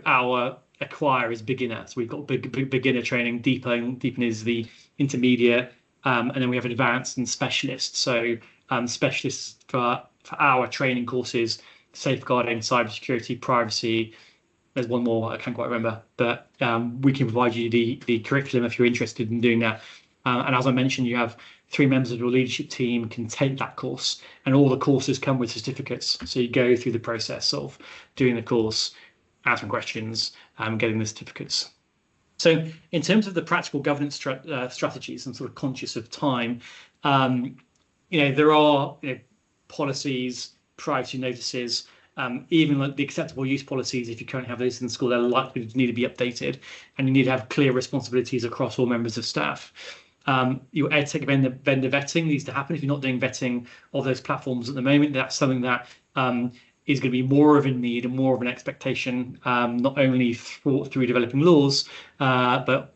our acquire is beginner. So we've got beginner training, deepen is the intermediate, and then we have advanced and specialist. So specialists for our training courses, safeguarding, cybersecurity, privacy. There's one more I can't quite remember, but we can provide you the curriculum if you're interested in doing that. And as I mentioned, you have 3 members of your leadership team can take that course, and all the courses come with certificates. So you go through the process of doing the course, answering questions, getting the certificates. So in terms of the practical governance strategies, I'm sort of conscious of time. There are policies, privacy notices, even like the acceptable use policies. If you currently have those in school, they're likely to need to be updated, and you need to have clear responsibilities across all members of staff. Your EdTech vendor vetting needs to happen. If you're not doing vetting of those platforms at the moment, that's something that is going to be more of a need and more of an expectation, not only through developing laws, but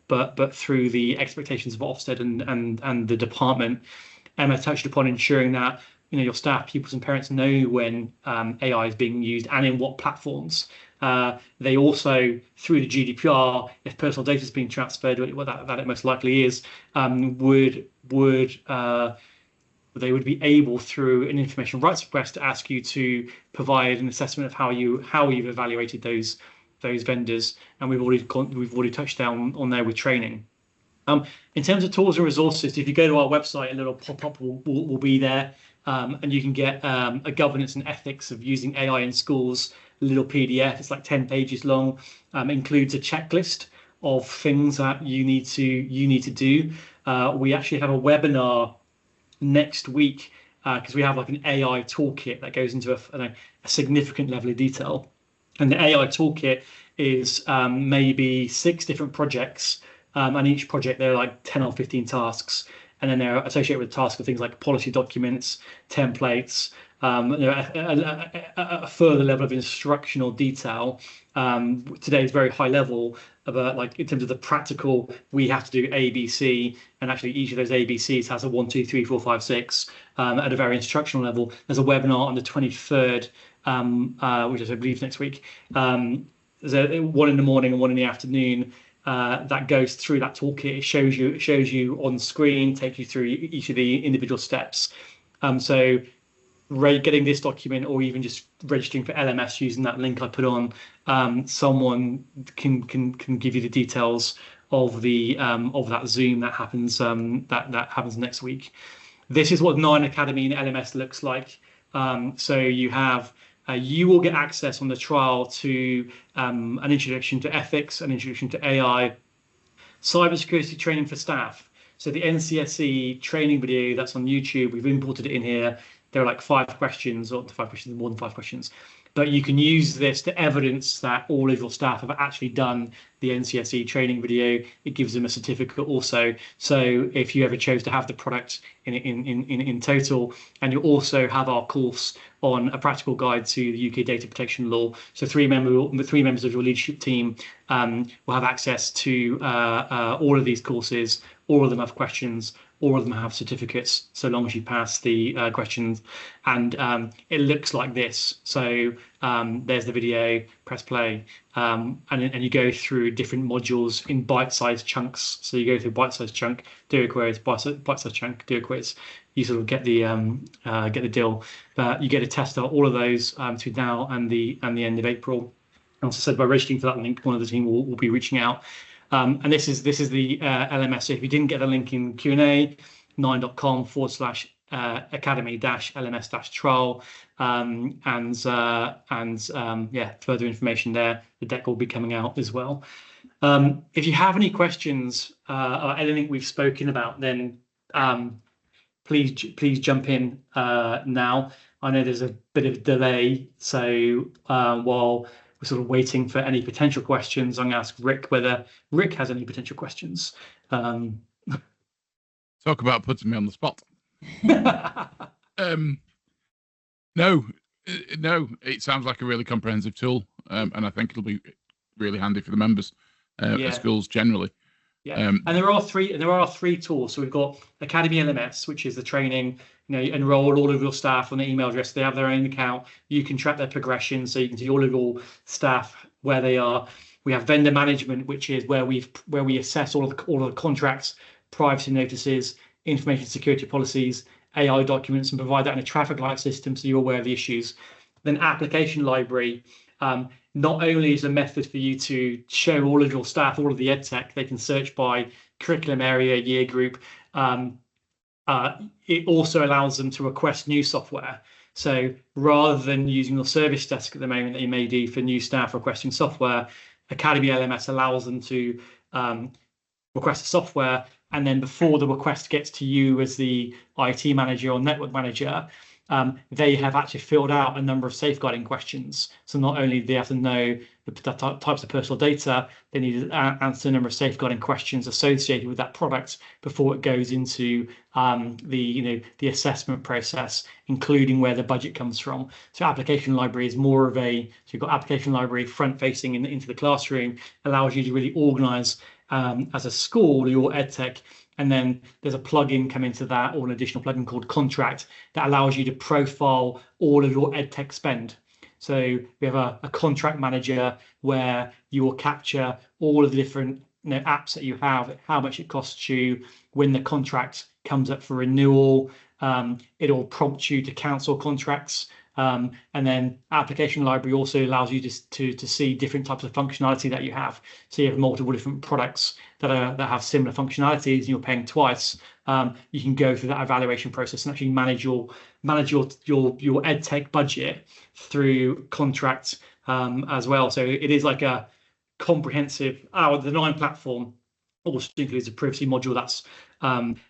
through the expectations of Ofsted and the department. Emma touched upon ensuring that your staff, pupils, and parents know when AI is being used and in what platforms. They also, through the GDPR, if personal data is being transferred, what that it most likely is, they would be able, through an information rights request, to ask you to provide an assessment of how you've evaluated those vendors, and we've already touched on there with training. In terms of tools and resources, if you go to our website, a little pop-up will be there, and you can get a governance and ethics of using AI in schools little PDF. It's like 10 pages long. Includes a checklist of things that you need to do. We actually have a webinar next week because we have like an AI toolkit that goes into a significant level of detail. And the AI toolkit is maybe 6 different projects, and each project there are like 10 or 15 tasks, and then they're associated with tasks of things like policy documents, templates, a further level of instructional detail. Today is very high level, but like in terms of the practical, we have to do ABC, and actually each of those ABCs has a 1, 2, 3, 4, 5, 6 at a very instructional level. There's a webinar on the 23rd, which is I believe next week. There's one in the morning and one in the afternoon. That goes through that toolkit. It shows you on screen, takes you through each of the individual steps. So getting this document, or even just registering for LMS using that link I put on, someone can give you the details of that Zoom that happens that happens next week. This is what 9 Academy and LMS looks like. So you have. You will get access on the trial to an introduction to ethics, an introduction to AI, cybersecurity training for staff. So the NCSE training video that's on YouTube, we've imported it in here. There are like 5 questions, or 5 questions, more than 5 questions. But you can use this to evidence that all of your staff have actually done the NCSE training video. It gives them a certificate also. So if you ever chose to have the product in total, and you also have our course on a practical guide to the UK data protection law. So 3 members of your leadership team will have access to all of these courses. All of them have questions. All of them have certificates, so long as you pass the questions. And it looks like this. So there's the video, press play, and you go through different modules in bite-sized chunks. So you go through bite-sized chunk, do a quiz, bite-sized chunk, do a quiz. You sort of get the deal. But you get to test out all of those between now and the end of April. And as I said, by registering for that link, one of the team will be reaching out. And this is the LMS. So if you didn't get the link in Q&A, 9.com/academy-LMS-trial, further information there. The deck will be coming out as well. If you have any questions or anything we've spoken about, then please jump in now. I know there's a bit of a delay, so while we're sort of waiting for any potential questions, I'm going to ask Rick whether Rick has any potential questions. Talk about putting me on the spot. No, it sounds like a really comprehensive tool, and I think it'll be really handy for the members of schools generally. Yeah, and there are three tools. So we've got Academy LMS, which is the training. You enroll all of your staff on the email address. They have their own account. You can track their progression, so you can see all of your staff where they are. We have vendor management, which is where we assess all of the contracts, privacy notices, information security policies, AI documents, and provide that in a traffic light system, so you're aware of the issues. Then application library. Not only is a method for you to show all of your staff all of the ed tech, they can search by curriculum area, year group. It also allows them to request new software. So rather than using your service desk at the moment that you may do for new staff requesting software, Academy LMS allows them to request a software, and then before the request gets to you as the IT manager or network manager, they have actually filled out a number of safeguarding questions. So not only do they have to know the types of personal data, they need to answer a number of safeguarding questions associated with that product before it goes into the assessment process, including where the budget comes from. So application library is more of so you've got application library front facing into the classroom, allows you to really organize as a school your ed tech. And then there's a plugin come into that, or an additional plugin called Contract, that allows you to profile all of your ed tech spend. So we have a contract manager where you will capture all of the different apps that you have, how much it costs you, when the contract comes up for renewal. It'll prompt you to cancel contracts. And then application library also allows you to see different types of functionality that you have. So you have multiple different products that have similar functionalities, and you're paying twice. You can go through that evaluation process and actually manage your ed tech budget through Contract as well. So it is like a comprehensive. The 9 platform also includes a privacy module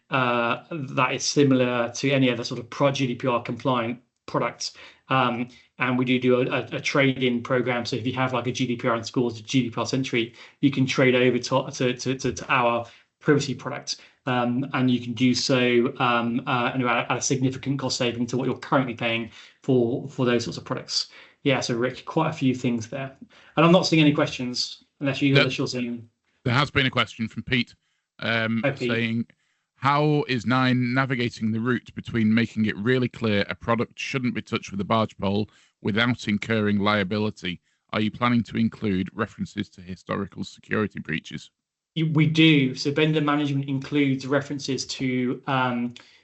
that is similar to any other sort of GDPR compliant products. And we do a trade-in program. So if you have like a GDPR in schools, a GDPR Century, you can trade over to our privacy product, and you can do so at a significant cost saving to what you're currently paying for those sorts of products. Yeah, so Rick, quite a few things there, and I'm not seeing any questions unless you're seeing. There has been a question from Pete, saying, how is 9 navigating the route between making it really clear a product shouldn't be touched with a barge pole without incurring liability? Are you planning to include references to historical security breaches? We do. So vendor management includes references to.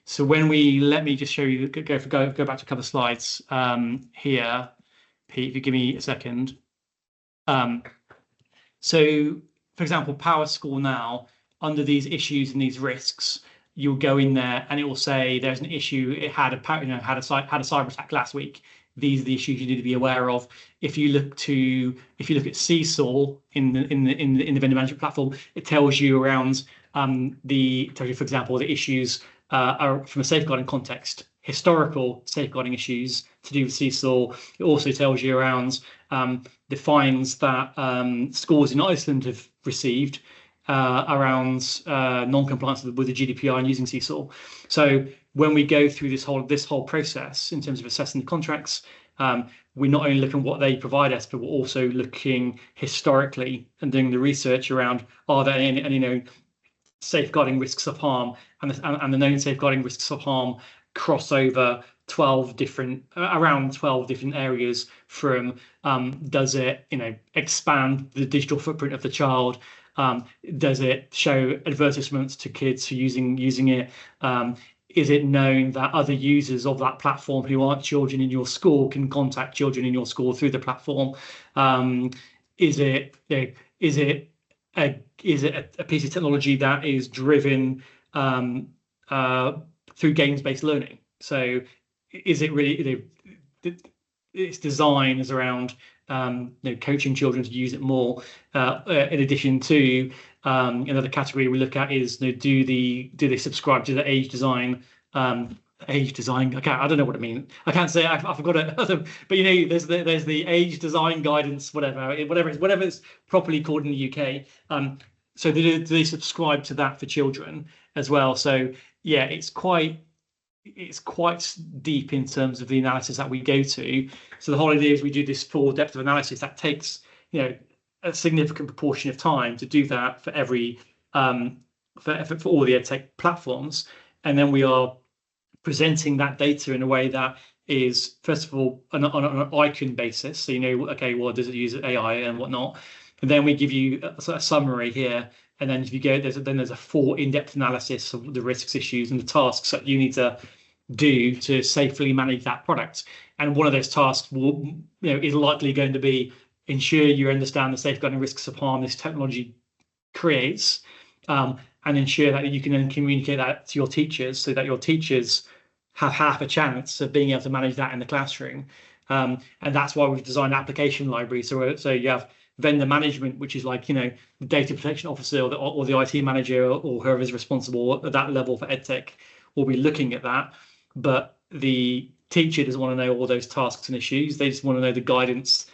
So when let me just show you. Go back to a couple of slides here, Pete. If you give me a second. So, for example, Power School now, under these issues and these risks, you'll go in there and it will say there's an issue. It had a cyber attack last week. These are the issues you need to be aware of. If you look at Seesaw in the vendor management platform, it tells you around for example, the issues are from a safeguarding context, historical safeguarding issues to do with Seesaw. It also tells you around the fines that schools in Iceland have received around non-compliance with the GDPR and using Seesaw. So when we go through this whole process in terms of assessing the contracts, we're not only looking at what they provide us, but we're also looking historically and doing the research around, are there any known safeguarding risks of harm, and the known safeguarding risks of harm cross over around 12 different areas. From does it expand the digital footprint of the child? Does it show advertisements to kids who using it? Is it known that other users of that platform who aren't children in your school can contact children in your school through the platform? Is it is it a piece of technology that is driven through games-based learning? So is it really, its design is around coaching children to use it more. In addition to another category we look at is do they subscribe to the age design? I don't know what I mean. I can't say. I forgot it. But there's the age design guidance, whatever it's properly called in the UK. So do they subscribe to that for children as well? So yeah, it's quite deep in terms of the analysis that we go to. So the whole idea is we do this full depth of analysis that takes a significant proportion of time to do that for every for all the edtech platforms, and then we are presenting that data in a way that is, first of all, on an icon basis. So okay, well, does it use AI and whatnot? And then we give you a summary here. And then if you go, there's a full in-depth analysis of the risks, issues, and the tasks that you need to do to safely manage that product. And one of those tasks is likely going to be ensure you understand the safeguarding risks of harm this technology creates, and ensure that you can then communicate that to your teachers so that your teachers have half a chance of being able to manage that in the classroom. And that's why we've designed application libraries. So you have vendor management, which is like the data protection officer or the IT manager or whoever is responsible at that level for edtech will be looking at that. But the teacher doesn't want to know all those tasks and issues. They just want to know the guidance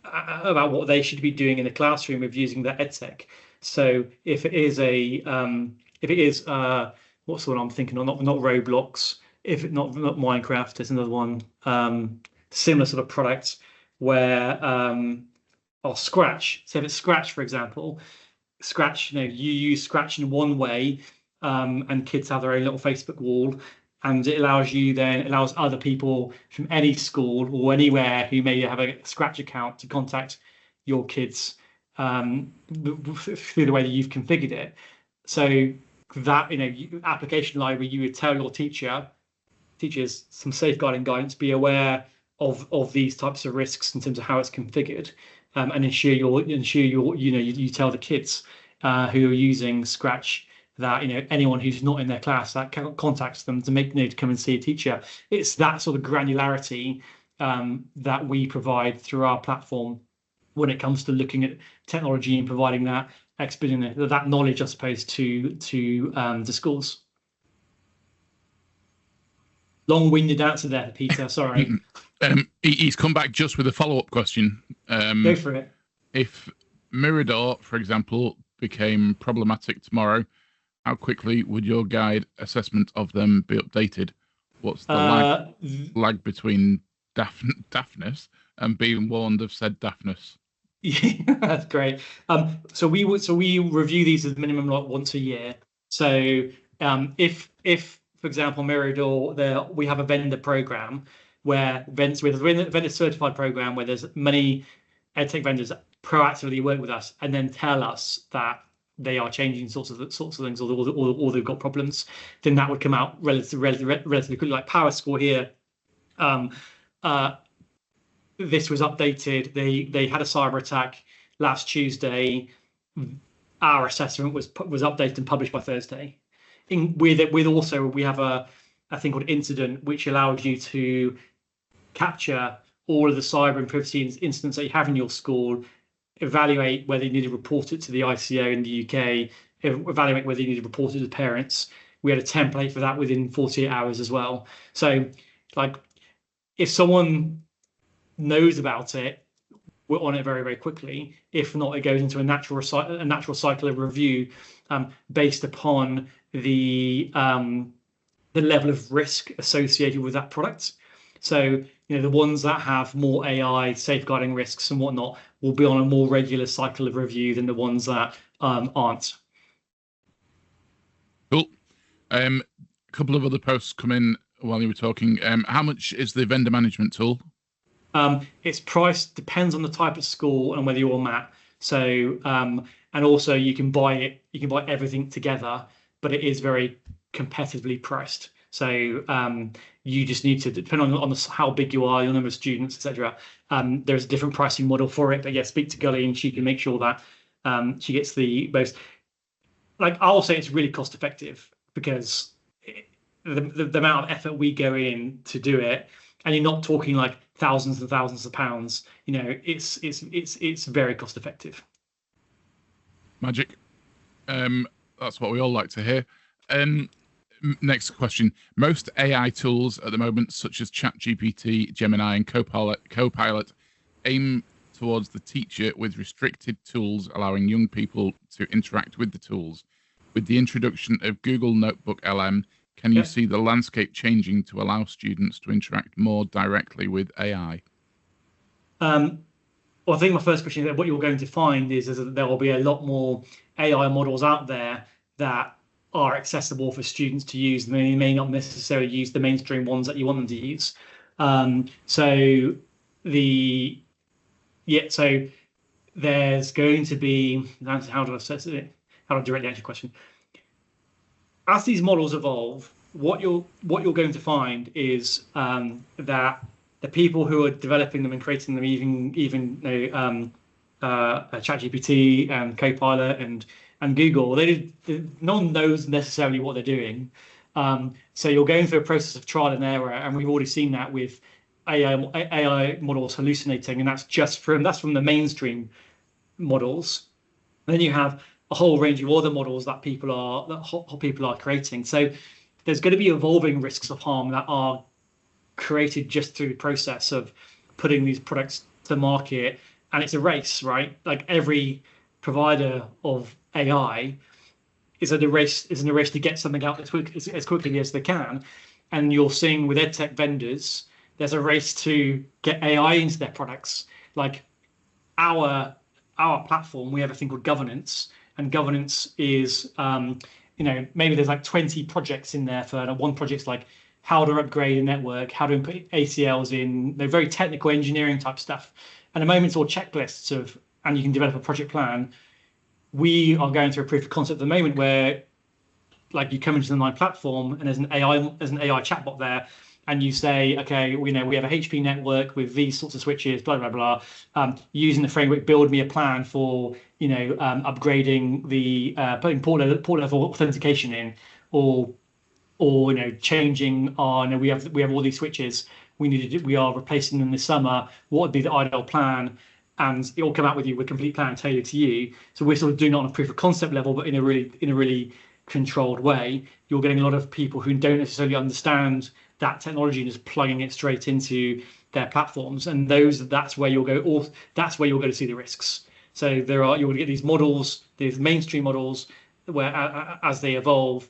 about what they should be doing in the classroom with using the edtech. So if it is what's the one I'm thinking of? Not Roblox. If not Minecraft, there's another one similar sort of product where or Scratch. So if it's Scratch, for example, Scratch, you use Scratch in one way, and kids have their own little Facebook wall, and it allows other people from any school or anywhere who may have a Scratch account to contact your kids through the way that you've configured it. So that application library, you would tell your teachers some safeguarding guidance, be aware of these types of risks in terms of how it's configured, and ensure you tell the kids who are using Scratch that anyone who's not in their class that contacts them to come and see a teacher. It's that sort of granularity that we provide through our platform when it comes to looking at technology and providing that that knowledge, I suppose, to the schools. Long-winded answer there, Peter. Sorry. He's come back just with a follow-up question. Go for it. If Mirador, for example, became problematic tomorrow, how quickly would your guide assessment of them be updated? What's the lag between daftness and being warned of said daftness? Yeah, that's great. So we review these as minimum like once a year. So if for example Mirador, we have a vendor program where vendor certified program where there's many edtech vendors that proactively work with us and then tell us that they are changing sorts of things or they've got problems, then that would come out relatively quickly. Like PowerScore here, this was updated. They had a cyber attack last Tuesday. Our assessment was updated and published by Thursday. We have a thing called incident, which allows you to capture all of the cyber and privacy incidents that you have in your school, evaluate whether you need to report it to the ICO in the UK, evaluate whether you need to report it to parents. We had a template for that within 48 hours as well. So, like, if someone knows about it, we're on it very, very quickly. If not, it goes into a natural cycle of review based upon the level of risk associated with that product. So, the ones that have more AI safeguarding risks and whatnot will be on a more regular cycle of review than the ones that aren't. Cool. A couple of other posts come in while you were talking. How much is the vendor management tool? Its price depends on the type of school and whether you're MAT. So, and also you can buy it. You can buy everything together, but it is very competitively priced. So you just need to, depend on how big you are, your number of students, etc. There's a different pricing model for it. But yeah, speak to Gully and she can make sure that She gets the most, like, I'll say it's really cost effective because the amount of effort we go in to do it, and you're not talking like thousands and thousands of pounds. It's very cost effective. Magic. That's what we all like to hear. Next question. Most AI tools at the moment, such as ChatGPT, Gemini, and Copilot, aim towards the teacher with restricted tools, allowing young people to interact with the tools. With the introduction of Google Notebook LM, can you see the landscape changing to allow students to interact more directly with AI? Well, I think my first question is what you're going to find is that there will be a lot more AI models out there that are accessible for students to use, and they may not necessarily use the mainstream ones that you want them to use. So there's going to be, how do I assess it? How do I directly answer your question? As these models evolve, what you're going to find is that the people who are developing them and creating them, even ChatGPT and Copilot and Google, no one knows necessarily what they're doing. So you're going through a process of trial and error, and we've already seen that with AI models hallucinating, and that's from the mainstream models. And then you have a whole range of other models that people are creating. So there's going to be evolving risks of harm that are created just through the process of putting these products to market, and it's a race, right? Like every provider of AI is in a race to get something out as quickly as they can. And you're seeing with edtech vendors, there's a race to get AI into their products. Like our platform, we have a thing called governance, and governance is maybe there's like 20 projects in there. For one project's like how to upgrade a network, how to put ACLs in. They're very technical engineering type stuff. And the moment it's all checklists and you can develop a project plan. We are going through a proof of concept at the moment where, like, you come into the online platform and there's an AI chatbot there, and you say, okay, we have a HP network with these sorts of switches, blah blah blah. Using the framework, build me a plan for upgrading the putting port level authentication in, or changing our. We have all these switches. We are replacing them this summer. What would be the ideal plan? And it will come out with you with a complete plan tailored to you. So we're sort of doing it on a proof of concept level, but in a really controlled way. You're getting a lot of people who don't necessarily understand that technology and just plugging it straight into their platforms. And that's where you'll go. Or that's where you're going to see the risks. So you're going to get these models, these mainstream models, where as they evolve,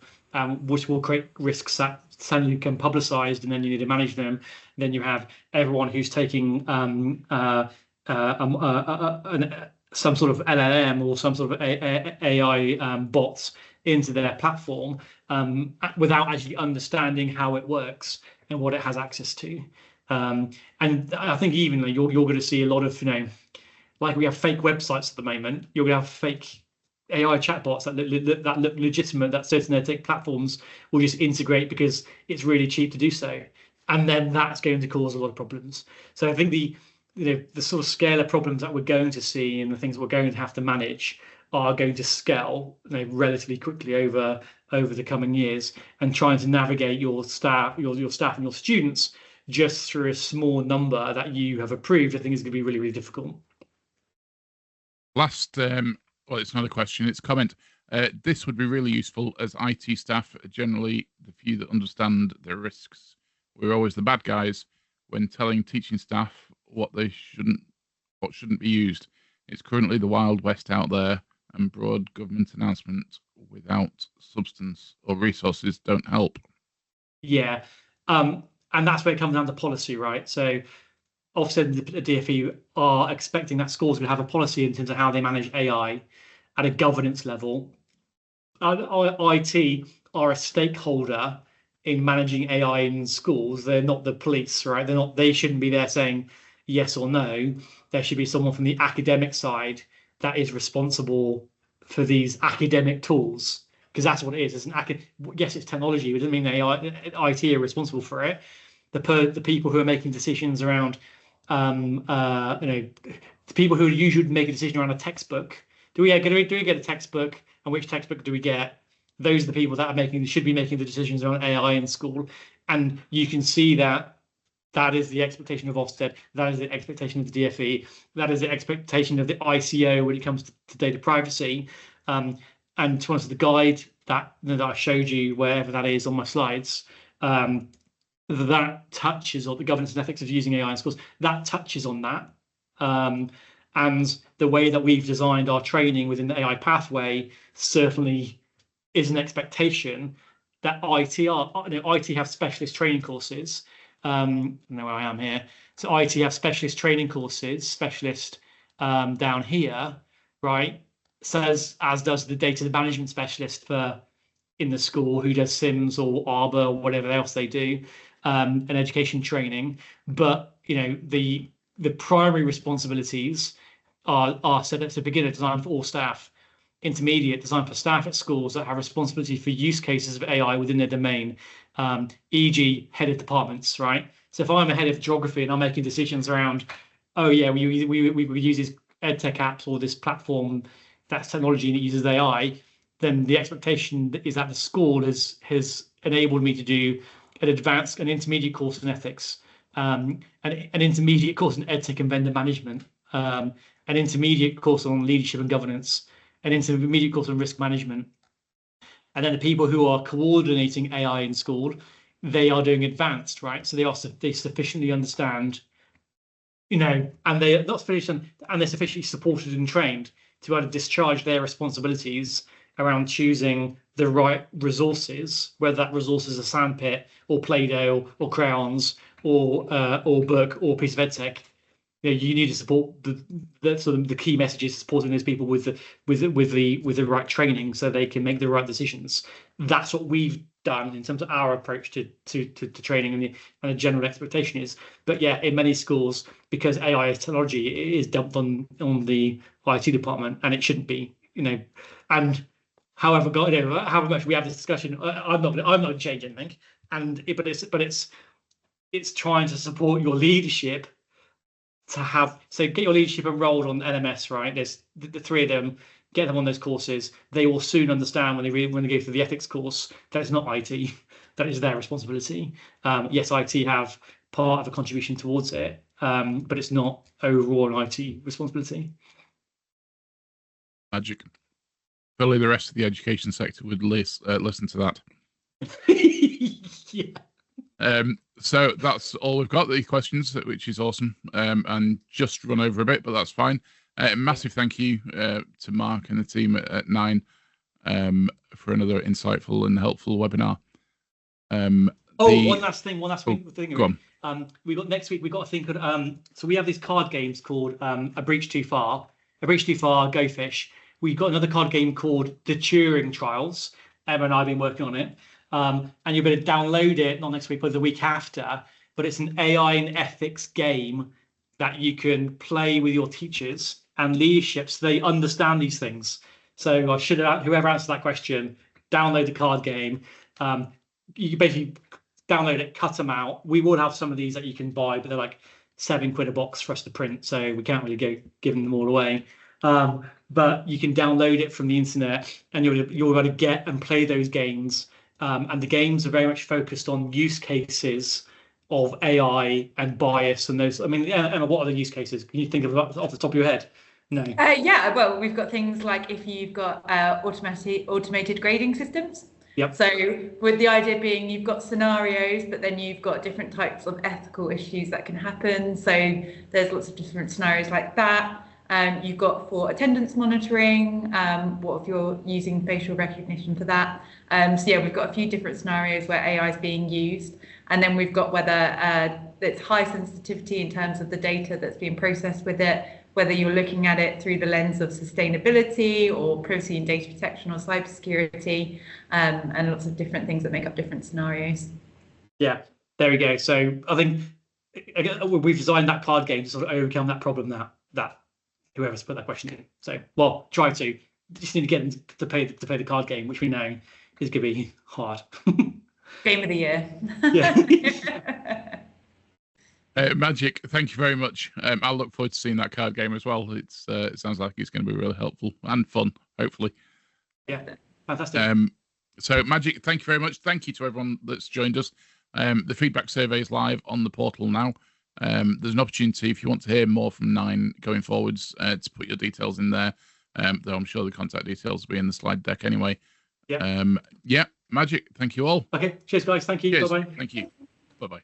which will create risks that suddenly become publicized, and then you need to manage them. And then you have everyone who's taking some sort of LLM or some sort of AI bots into their platform without actually understanding how it works and what it has access to. And I think even you're going to see a lot of, like we have fake websites at the moment. You're going to have fake AI chatbots that look legitimate, that certain edtech platforms will just integrate because it's really cheap to do so. And then that's going to cause a lot of problems. So I think the sort of scale of problems that we're going to see and the things we're going to have to manage are going to scale relatively quickly over the coming years, and trying to navigate your staff and your students just through a small number that you have approved, I think is going to be really, really difficult. Last, it's another question. It's a comment. This would be really useful as IT staff are generally the few that understand the risks. We're always the bad guys when telling teaching staff what shouldn't be used. It's currently the Wild West out there, and broad government announcement without substance or resources don't help. Yeah, and that's where it comes down to policy, right? So Ofsted and the DfE are expecting that schools will have a policy in terms of how they manage AI at a governance level. IT are a stakeholder in managing AI in schools. They're not the police, right? They shouldn't be there saying yes or no. There should be someone from the academic side that is responsible for these academic tools, because that's what it is. Yes, it's technology, but it doesn't mean IT are responsible for it. The people who are making decisions around, the people who usually make a decision around a textbook do we get a textbook, and which textbook do we get? Those are the people that should be making the decisions around AI in school. And you can see that is the expectation of Ofsted, that is the expectation of the DfE, that is the expectation of the ICO when it comes to data privacy. And to be honest, the guide that I showed you, wherever that is on my slides, that touches on the governance and ethics of using AI in schools. That touches on that. And the way that we've designed our training within the AI pathway certainly is an expectation that IT have specialist training courses. I know where I am here. So IT have specialist training courses, specialist down here, right? So as does the data management specialist in the school, who does Sims or Arbor or whatever else they do, and education training. But the primary responsibilities are set up to beginner, designed for all staff, intermediate, designed for staff at schools that have responsibility for use cases of AI within their domain, e.g. head of departments, right? So if I'm a head of geography and I'm making decisions around, oh yeah, we use these EdTech apps or this platform that's technology and it uses AI, then the expectation is that the school has enabled me to do an intermediate course in ethics, an intermediate course in EdTech and vendor management, an intermediate course on leadership and governance, an intermediate course on risk management. And then the people who are coordinating AI in school, they are doing advanced, right? So they sufficiently understand, and they're not sufficient, and they're sufficiently supported and trained to be able to discharge their responsibilities around choosing the right resources, whether that resource is a sandpit or Play-Doh or crayons or book or piece of EdTech. You need to support the sort of the key messages, supporting those people with the right training so they can make the right decisions. That's what we've done in terms of our approach to training, and the general expectation is. But yeah, in many schools, because AI is technology, it is dumped on the IT department, and it shouldn't be. And however much we have this discussion, I'm not going to change anything. But it's trying to support your leadership. Get your leadership enrolled on NMS, right? There's the three of them. Get them on those courses. They will soon understand when they go through the ethics course that it's not IT, that is their responsibility. Yes, IT have part of a contribution towards it, but it's not overall an IT responsibility. Magic. Surely the rest of the education sector would listen to that. Yeah. So that's all we've got, the questions, which is awesome, and just run over a bit, but that's fine. Massive thank you to Mark and the team at 9 for another insightful and helpful webinar. One last thing. Go on. We got next week. We got a thing called so we have these card games called A Breach Too Far, Go Fish. We've got another card game called The Turing Trials. Emma and I have been working on it. And you'll be able to download it, not next week, but the week after. But it's an AI and ethics game that you can play with your teachers and leadership so they understand these things. So whoever answered that question, download the card game. You can basically download it, cut them out. We will have some of these that you can buy, but they're like £7 a box for us to print. So we can't really go giving them all away. But you can download it from the internet, and you'll be able to get and play those games. And the games are very much focused on use cases of AI and bias and those. I mean, Emma, what are the use cases? Can you think of off the top of your head? No. Yeah, well, we've got things like if you've got automated grading systems. Yep. So with the idea being you've got scenarios, but then you've got different types of ethical issues that can happen. So there's lots of different scenarios like that. You've got for attendance monitoring, what if you're using facial recognition for that? So yeah, we've got a few different scenarios where AI is being used. And then we've got whether it's high sensitivity in terms of the data that's being processed with it, whether you're looking at it through the lens of sustainability or privacy and data protection or cybersecurity, and lots of different things that make up different scenarios. Yeah, there we go. So I think we've designed that card game to sort of overcome that problem that whoever's put that question in. So, well, try to. Just need to get them to play the card game, which we know is going to be hard. Game of the year. Yeah. Magic, thank you very much. I'll look forward to seeing that card game as well. It sounds like it's going to be really helpful and fun, hopefully. Yeah, fantastic. So Magic, thank you very much. Thank you to everyone that's joined us. The feedback survey is live on the portal now. There's an opportunity if you want to hear more from 9 going forwards to put your details in there. Though I'm sure the contact details will be in the slide deck anyway. Yeah. Magic, thank you all. Okay, cheers guys. Thank you. Cheers. Bye-bye. Thank you. Bye-bye.